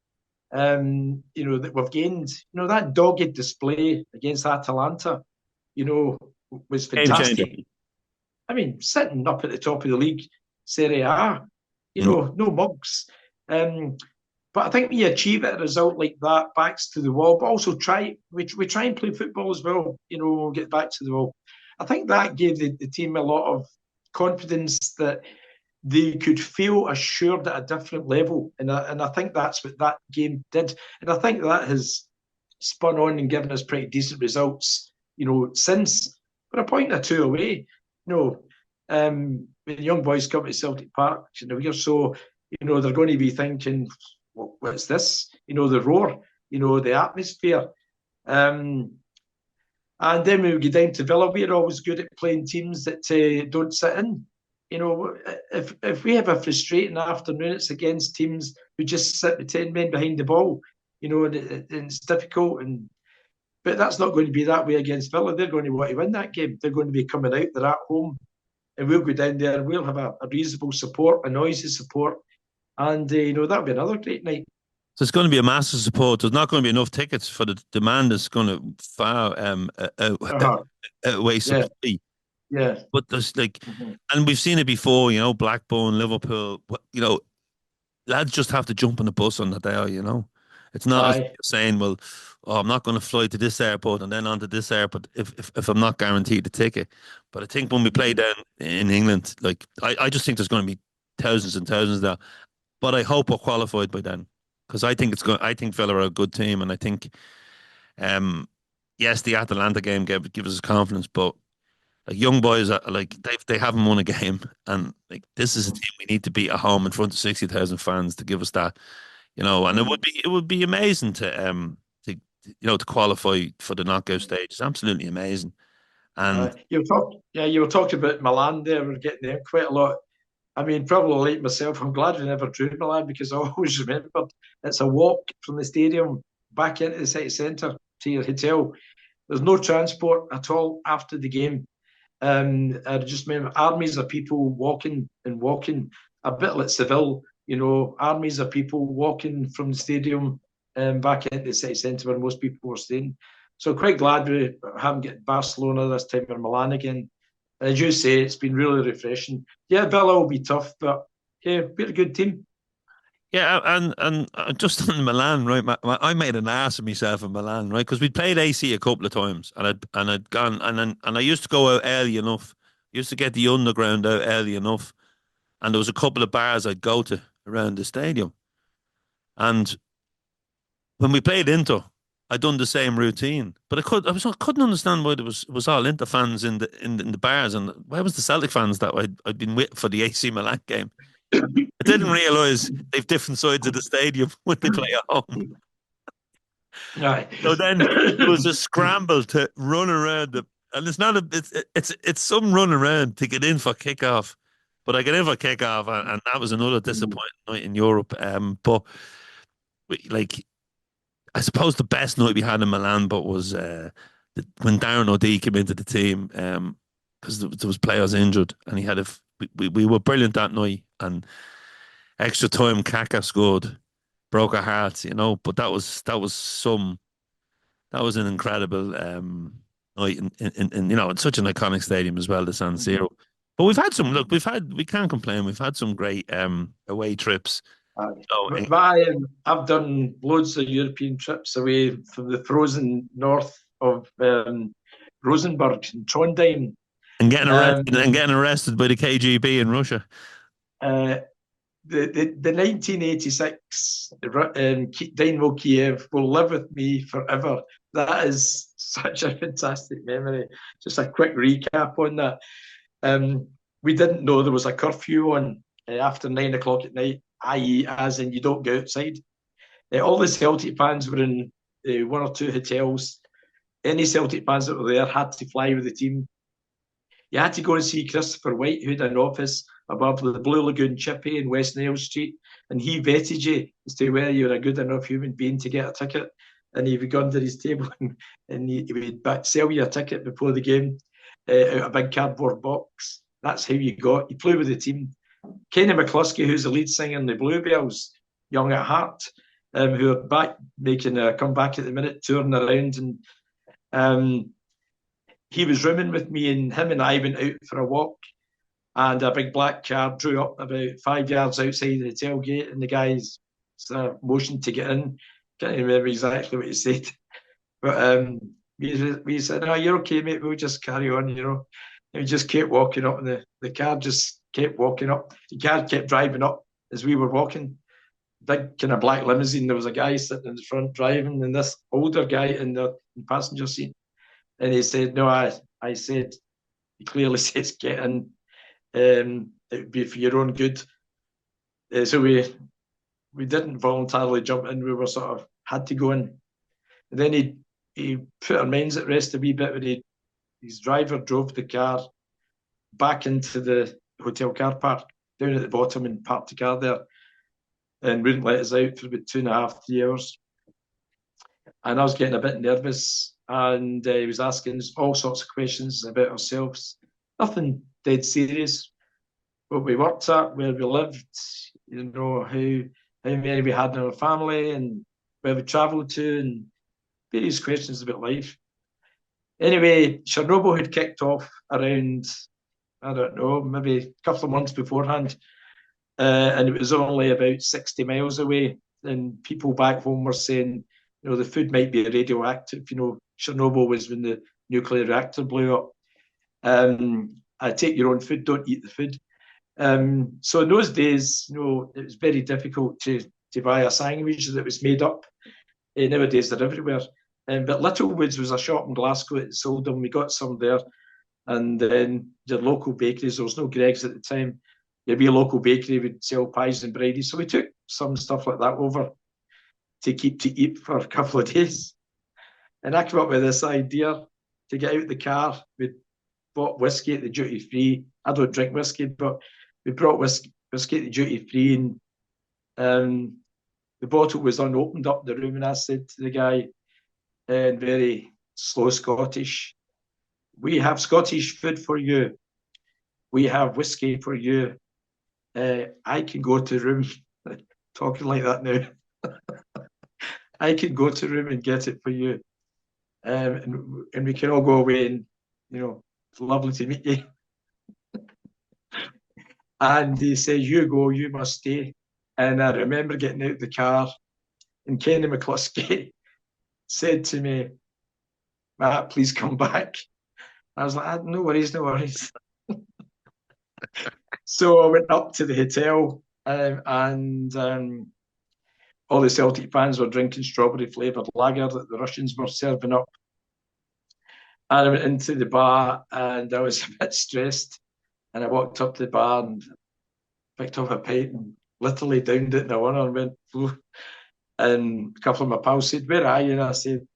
that we've gained. That dogged display against Atalanta, you know, was Game changer. fantastic. I mean, sitting up at the top of the league, Serie A, Mm. no mugs. Um, but I think we achieve a result like that, backs to the wall, but also we try and play football as well, get back to the wall. I think that gave the team a lot of confidence that they could feel assured at a different level. And I think that's what that game did. And I think that has spun on and given us pretty decent results, since. We're a point or two away. When the young boys come to Celtic Park in a week or so, they're going to be thinking, what's this? The roar, the atmosphere. Um, and then when we get down to Villa, we're always good at playing teams that don't sit in. If we have a frustrating afternoon, it's against teams who just sit with 10 men behind the ball, and it's difficult. And But that's not going to be that way against Villa. They're going to want to win that game. They're going to be coming out. They're at home, and we'll go down there. And we'll have a reasonable support, a noisy support, and that'll be another great night. So it's going to be a massive support. There's not going to be enough tickets for the demand. Is going to far Uh-huh. outweigh Yeah, supply. yeah. But there's like, Mhm. and we've seen it before. Blackburn, Liverpool. Lads just have to jump on the bus on the day. It's not as Aye. saying, well, oh, I'm not going to fly to this airport and then onto this airport if I'm not guaranteed the ticket. But I think when we play Mhm. down in England, like I just think there's going to be thousands and thousands there. But I hope we're qualified by then because I think it's going. I think Villa are a good team, and I think, um, yes, the Atalanta game gave us confidence, but like young boys, like they haven't won a game, and like this is a Mhm. team we need to beat at home in front of 60,000 fans to give us that. And it would Mhm. be amazing to qualify for the knockout stage. It's absolutely amazing. And You were talking about Milan there. We're getting there quite a lot. I mean, probably like myself, I'm glad we never drew Milan because I always remembered it's a walk from the stadium back into the city centre to your hotel. There's no transport at all after the game. I just remember armies of people walking and walking, a bit like Seville, armies of people walking from the stadium back into the city centre where most people were staying. So quite glad we haven't got Barcelona this time or Milan again. As you say, it's been really refreshing. Yeah, Villa will be tough, but yeah, we're a good team. yeah, and just on Milan, right? I made an ass of myself in Milan, right? Because we played AC a couple of times, and I'd gone and I used to go out early enough. Used to get the underground out early enough, and there was a couple of bars I'd go to around the stadium. And when we played Inter, I'd done the same routine, but I couldn't understand why there was all Inter fans in the bars, and why was the Celtic fans that I'd been with for the AC Milan game. I didn't realise they've different sides of the stadium when they play at home. Aye. So then there was a scramble to run around and it's not a it's some run around to get in for kickoff. But I got in for kickoff, and that was another disappointing night in Europe. But like I suppose the best night we had in Milan, but was when Darren O'D came into the team, because there was players injured, and he had we were brilliant that night, and extra time Kaka scored, broke our hearts, But that was an incredible night in such an iconic stadium as well, the San Siro. But we've had some look, we can't complain. We've had some great away trips. So I've done loads of European trips away from the frozen north of Rosenborg and Trondheim. and getting Um, arrested and getting arrested by the KGB in Russia. uh, the 1986 Dynamo Kiev will live with me forever. That is such a fantastic memory. Just a quick recap on that. We didn't know there was a curfew on after 9 o'clock at night, i.e., as in you don't go outside. All the Celtic fans were in one or two hotels. Any Celtic fans that were there had to fly with the team. You had to go and see Christopher White, who had an office above the Blue Lagoon Chippy in West Nile Street, and he vetted you as to whether you're a good enough human being to get a ticket. And he would go under his table and he would sell you a ticket before the game out of a big cardboard box. That's how you got. You flew with the team. Kenny McCluskey, who's the lead singer in the Bluebells, young at heart, who are back making a comeback at the minute, touring around. And um, he was rooming with me, and him and I went out for a walk. And a big black car drew up about 5 yards outside the tailgate, and the guys motioned to get in. Can't remember exactly what he said, but we said, "No, you're okay, mate. We'll just carry on." And we just kept walking up, and the car just kept walking up. The car kept driving up as we were walking. Big kind of black limousine. There was a guy sitting in the front driving, and this older guy in the passenger seat. And he said, "No, I said, he clearly says get in. It would be for your own good." So we didn't voluntarily jump in. We were sort of had to go in. And then he put our minds at rest a wee bit when his driver drove the car back into the hotel car park down at the bottom and parked the car there and wouldn't let us out for about 2.5, 3 hours. And I was getting a bit nervous. and he was asking us all sorts of questions about ourselves. Nothing dead serious. What we worked at, where we lived, how many we had in our family, and where we travelled to, and various questions about life. Anyway, Chernobyl had kicked off around, I don't know, maybe a couple of months beforehand, and it was only about 60 miles away. And people back home were saying, the food might be radioactive. Chernobyl was when the nuclear reactor blew up. I take your own food, don't eat the food. So in those days, it was very difficult to buy a sandwich that was made up. Nowadays, they're everywhere. But Littlewoods was a shop in Glasgow that sold them. We got some there. And then the local bakeries, there was no Greggs at the time. There'd be a local bakery would sell pies and breadies. So we took some stuff like that over to keep to eat for a couple of days. And I came up with this idea to get out the car. We bought whiskey at the duty free. I don't drink whiskey, but we brought whiskey at the duty free, and the bottle was unopened up in the room. And I said to the guy in very slow Scottish, "We have Scottish food for you. We have whiskey for you. I can go to the room," talking like that now. "I can go to the room and get it for you. And we can all go away, and, it's lovely to meet you." And he said, "You go, you must stay." And I remember getting out of the car, and Kenny McCluskey said to me, "Matt, please come back." I was like, "No worries, no worries." So I went up to the hotel, and all the Celtic fans were drinking strawberry flavoured lager that the Russians were serving up. And I went into the bar, and I was a bit stressed. And I walked up to the bar and picked up a pint and literally downed it in a one and went, "Ooh." And a couple of my pals said, "Where are you?" And I said,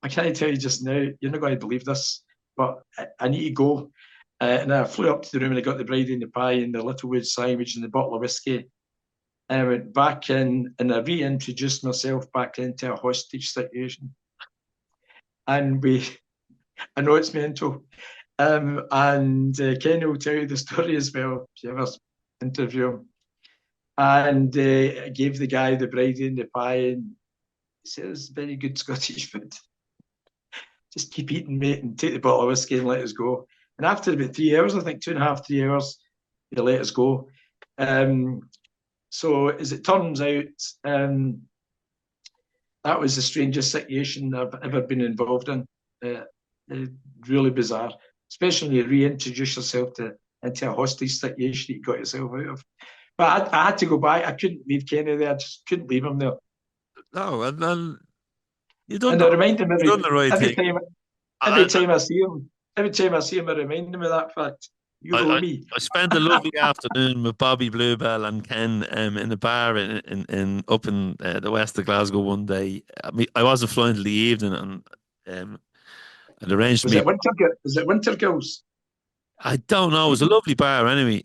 "I can't tell you just now. You're not going to believe this, but I need to go." And I flew up to the room, and I got the bread and the pie and the Littlewood sandwich and the bottle of whiskey. And I went back in, and I reintroduced myself back into a hostage situation. And I know it's mental. And Kenny will tell you the story as well, if you ever interview him. And I gave the guy the bread and the pie, and he said, "It's very good Scottish food. Just keep eating, mate, and take the bottle of whiskey and let us go." And after about 3 hours, I think 2.5, 3 hours, they let us go. So as it turns out, that was the strangest situation I've ever been involved in. Really bizarre, especially when you reintroduce yourself into a hostage situation you got yourself out of. But I had to go back. I couldn't leave Kenny there. I just couldn't leave him there. No, and And I remind him you done the right every thing. time every time I see him. Every time I see him, I remind him of that fact. You I, owe I, me. I spent a lovely afternoon with Bobby Bluebell and Ken in a bar in up in the west of Glasgow one day. I wasn't flying till the evening, and I'd arranged Was me. it Winter? Was it Winter Girls? I don't know. It was a lovely bar anyway.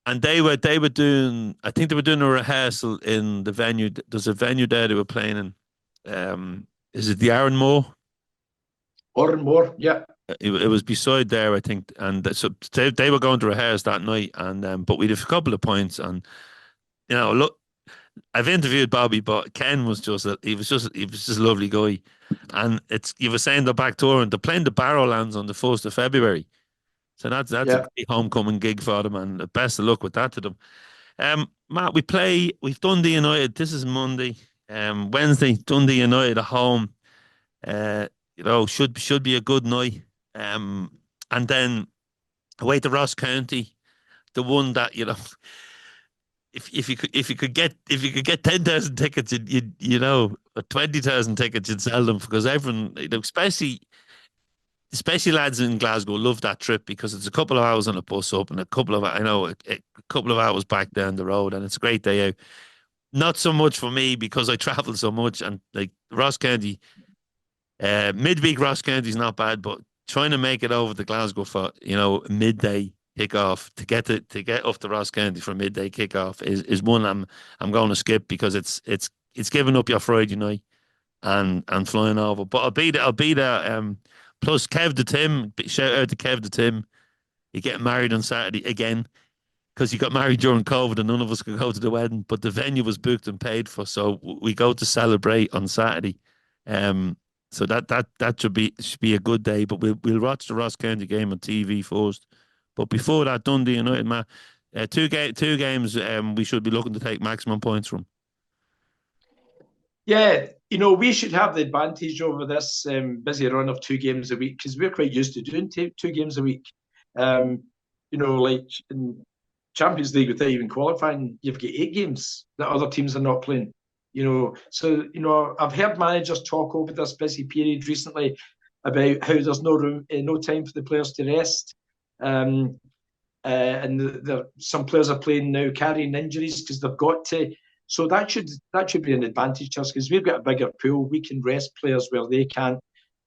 And they were doing. I think they were doing a rehearsal in the venue. There's a venue there they were playing in. Is it the Aaron Moore? More, yeah. It was beside there, I think, and so they were going to rehearse that night, and but we had a couple of points, and look, I've interviewed Bobby, but Ken was he was just a lovely guy, and you were saying they're back touring, they're playing the Barrowlands on the 1st of February, so that's a Yeah. great homecoming gig for them, and best of luck with that to them. Matt, we've Dundee United. This is Monday, Wednesday, Dundee United at home. Uh, should be a good night. And then away to Ross County, the one that if you could get 10,000 tickets, or 20,000 tickets, you'd sell them because everyone, especially lads in Glasgow, love that trip because it's a couple of hours on a bus up and a couple of hours back down the road, and it's a great day out. Not so much for me because I travel so much, and like Ross County, midweek Ross County is not bad, but trying to make it over to Glasgow for midday kickoff to get up to Ross County for midday kickoff is one I'm going to skip because it's giving up your Friday night. and flying over. But I'll be there. Plus Kev the Tim, shout out to Kev the Tim. You get married on Saturday again because you got married during COVID and none of us could go to the wedding. But the venue was booked and paid for, so we go to celebrate on Saturday. Um, so that should be a good day. But we'll watch the Ross County game on TV first. But before that, Dundee United, man, two games. We should be looking to take maximum points from. Yeah, we should have the advantage over this busy run of 2 games a week because we're quite used to doing 2 games a week. Um, like in Champions League without even qualifying, you've got 8 games that other teams are not playing. So I've heard managers talk over this busy period recently about how there's no room, no time for the players to rest. And some players are playing now carrying injuries because they've got to. So that should be an advantage to us because we've got a bigger pool. We can rest players where they can't.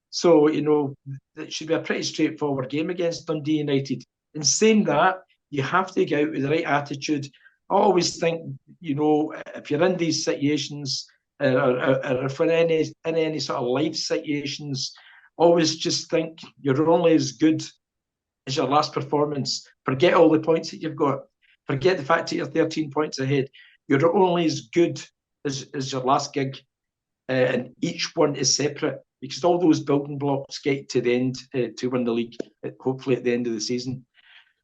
So it should be a pretty straightforward game against Dundee United. In saying that, you have to get out with the right attitude. I always think if you're in these situations or if in any sort of life situations, always just think you're only as good as your last performance. Forget all the points that you've got. Forget the fact that you're 13 points ahead. You're only as good as your last gig, and each one is separate because all those building blocks get to the end to win the league, hopefully at the end of the season.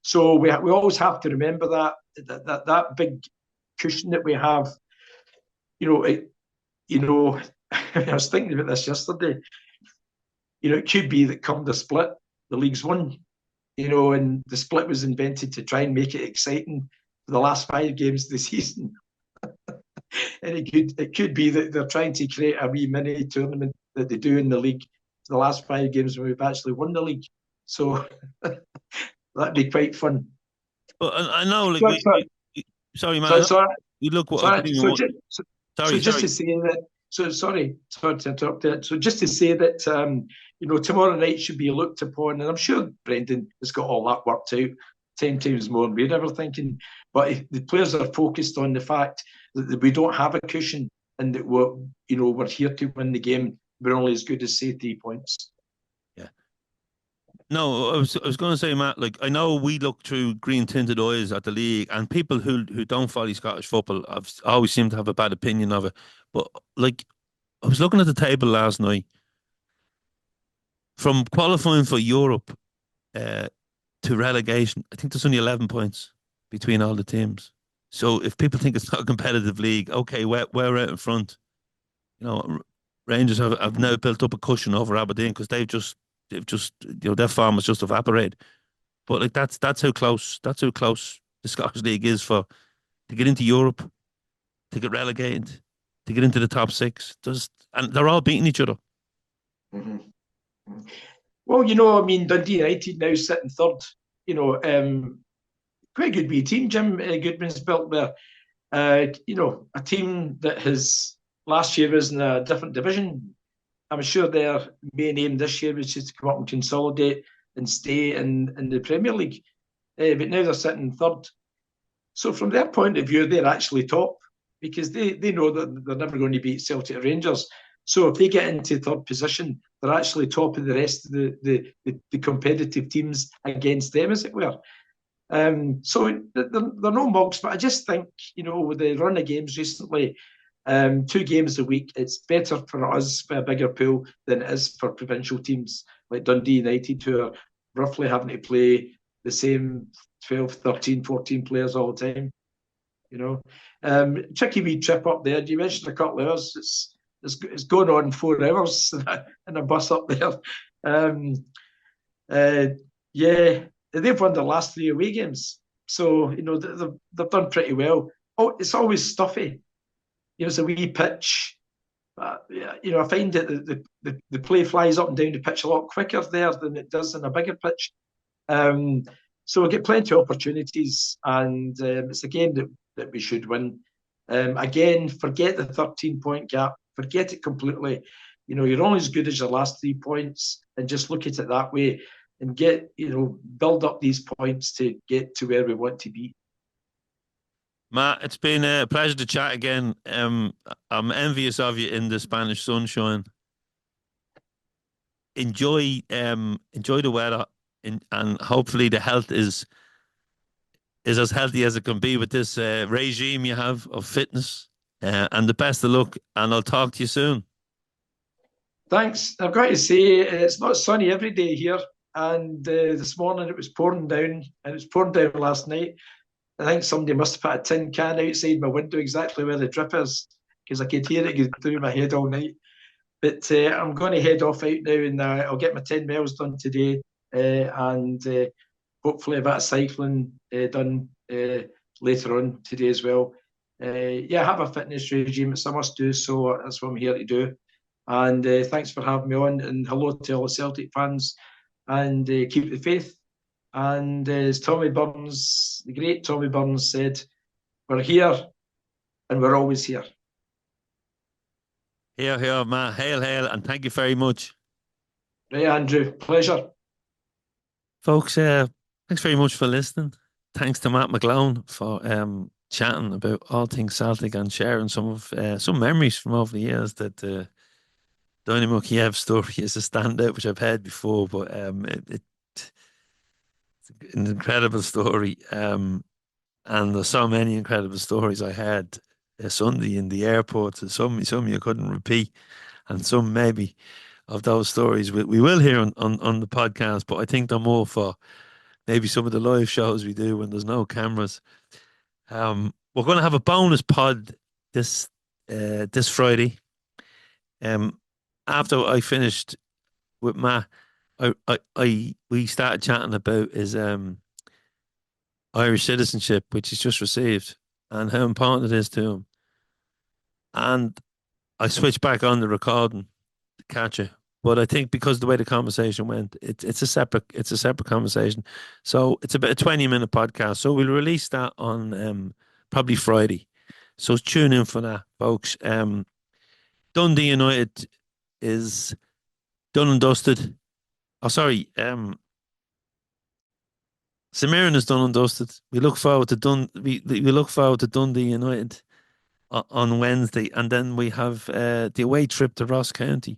So we always have to remember that big cushion that we have. I was thinking about this yesterday. It could be that come the split, the league's won. And the split was invented to try and make it exciting for the last 5 games of the season. And it could be that they're trying to create a wee mini tournament that they do in the league for the last 5 games when we've actually won the league. So that'd be quite fun. But I know, like, So, sorry, man. so, so, You look what so, so, opinion. so Sorry, just sorry. to say that, sorry to interrupt that. So just to say that, tomorrow night should be looked upon, and I'm sure Brendan has got all that worked out 10 times more than we're ever thinking. But if the players are focused on the fact that we don't have a cushion and that we're here to win the game, we're only as good as, say, 3 points. Yeah. No, I was going to say, Matt. Like, I know we look through green tinted eyes at the league, and people who don't follow Scottish football always seem to have a bad opinion of it. But like, I was looking at the table last night from qualifying for Europe uh, to relegation. I think there's only 11 points between all the teams. So if people think it's not a competitive league, okay, we're out in front. Rangers have now built up a cushion over Aberdeen because they've just their farm has just evaporated. But like that's how close the Scottish League is for to get into Europe, to get relegated, to get into the top six. And they're all beating each other. Mm-hmm. Well, Dundee United now sitting third. Quite a good wee team. Jim Goodman's built there. A team that has last year was in a different division. I'm sure their main aim this year was just to come up and consolidate and stay in the Premier League. But now they're sitting third. So from their point of view, they're actually top because they know that they're never going to beat Celtic or Rangers. So if they get into third position, they're actually top of the rest of the competitive teams against them, as it were. So they're no mugs, but I just think, with the run of games recently, 2 games a week, it's better for us by a bigger pool than it is for provincial teams like Dundee United, who are roughly having to play the same 12, 13, 14 players all the time. Tricky wee trip up there. You mentioned a couple of hours. It's going on 4 hours in a bus up there. Yeah, they've won their last 3 away games, so they've done pretty well. Oh, it's always stuffy. It's a wee pitch. I find that the play flies up and down the pitch a lot quicker there than it does in a bigger pitch. So we get plenty of opportunities, and it's a game that we should win. Again, forget the 13-point gap. Forget it completely. You're only as good as your last 3 points, and just look at it that way, and build up these points to get to where we want to be. Matt, it's been a pleasure to chat again. I'm envious of you in the Spanish sunshine. Enjoy the weather, and hopefully the health is as healthy as it can be with this regime you have of fitness. And the best of luck. And I'll talk to you soon. Thanks. I've got to say, it's not sunny every day here. And this morning it was pouring down, and it was pouring down last night. I think somebody must have put a tin can outside my window exactly where the drip is, because I could hear it go through my head all night. But I'm going to head off out now, and I'll get my 10 miles done today, and hopefully a bit of cycling done later on today as well. Yeah, I have a fitness regime. It's a must do, so that's what I'm here to do. And thanks for having me on. And hello to all the Celtic fans. And keep the faith. And as Tommy Burns, the great Tommy Burns said, we're here and we're always here. Here, Matt. Hail, hail, and thank you very much. Right, Andrew, pleasure. Folks, thanks very much for listening. Thanks to Matt McGlone for chatting about all things Celtic and sharing some memories from over the years. That Dynamo Kiev story is a standout, which I've heard before, but it's an incredible story. And there's so many incredible stories I had Sunday in the airport. Some you couldn't repeat, and some maybe of those stories we will hear on the podcast. But I think they're more for maybe some of the live shows we do when there's no cameras. We're going to have a bonus pod this Friday. After I finished with Matt, we started chatting about his Irish citizenship, which he's just received, and how important it is to him. And I switched back on the recording to catch it. But I think because of the way the conversation went, it's a separate conversation. So it's about a 20-minute podcast. So we'll release that on probably Friday. So tune in for that, folks. Dundee United is done and dusted. Oh, sorry. St Mirren is done and dusted. We look forward to we look forward to Dundee United on Wednesday, and then we have the away trip to Ross County,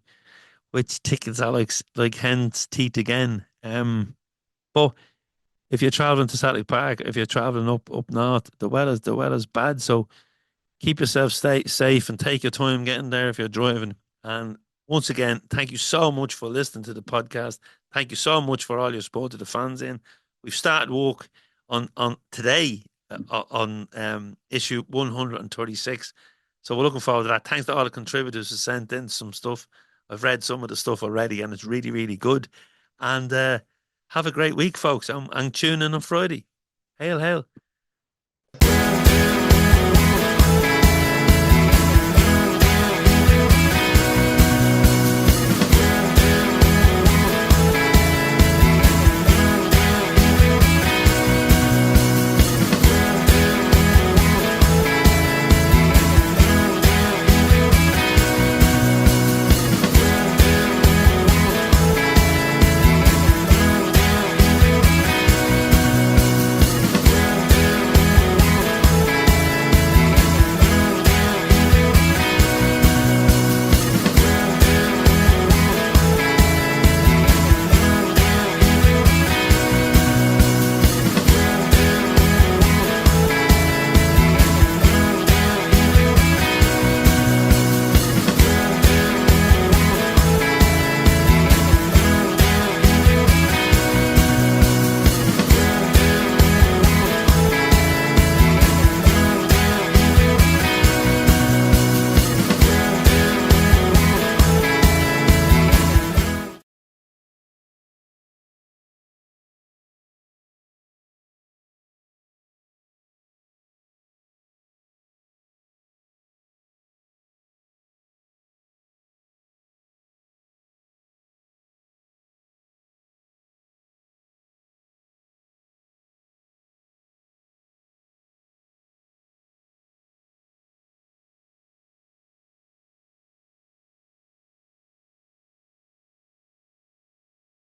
which tickets are like hen's teeth again. But if you're traveling to Celtic Park, if you're traveling up north, the weather's bad. So keep yourself safe and take your time getting there if you're driving. And once again, thank you so much for listening to the podcast. Thank you so much for all your support to the Fanzine. We've started work on today on issue 136. So we're looking forward to that. Thanks to all the contributors who sent in some stuff. I've read some of the stuff already, and it's really, really good. And have a great week, folks. And tune in on Friday. Hail, hail.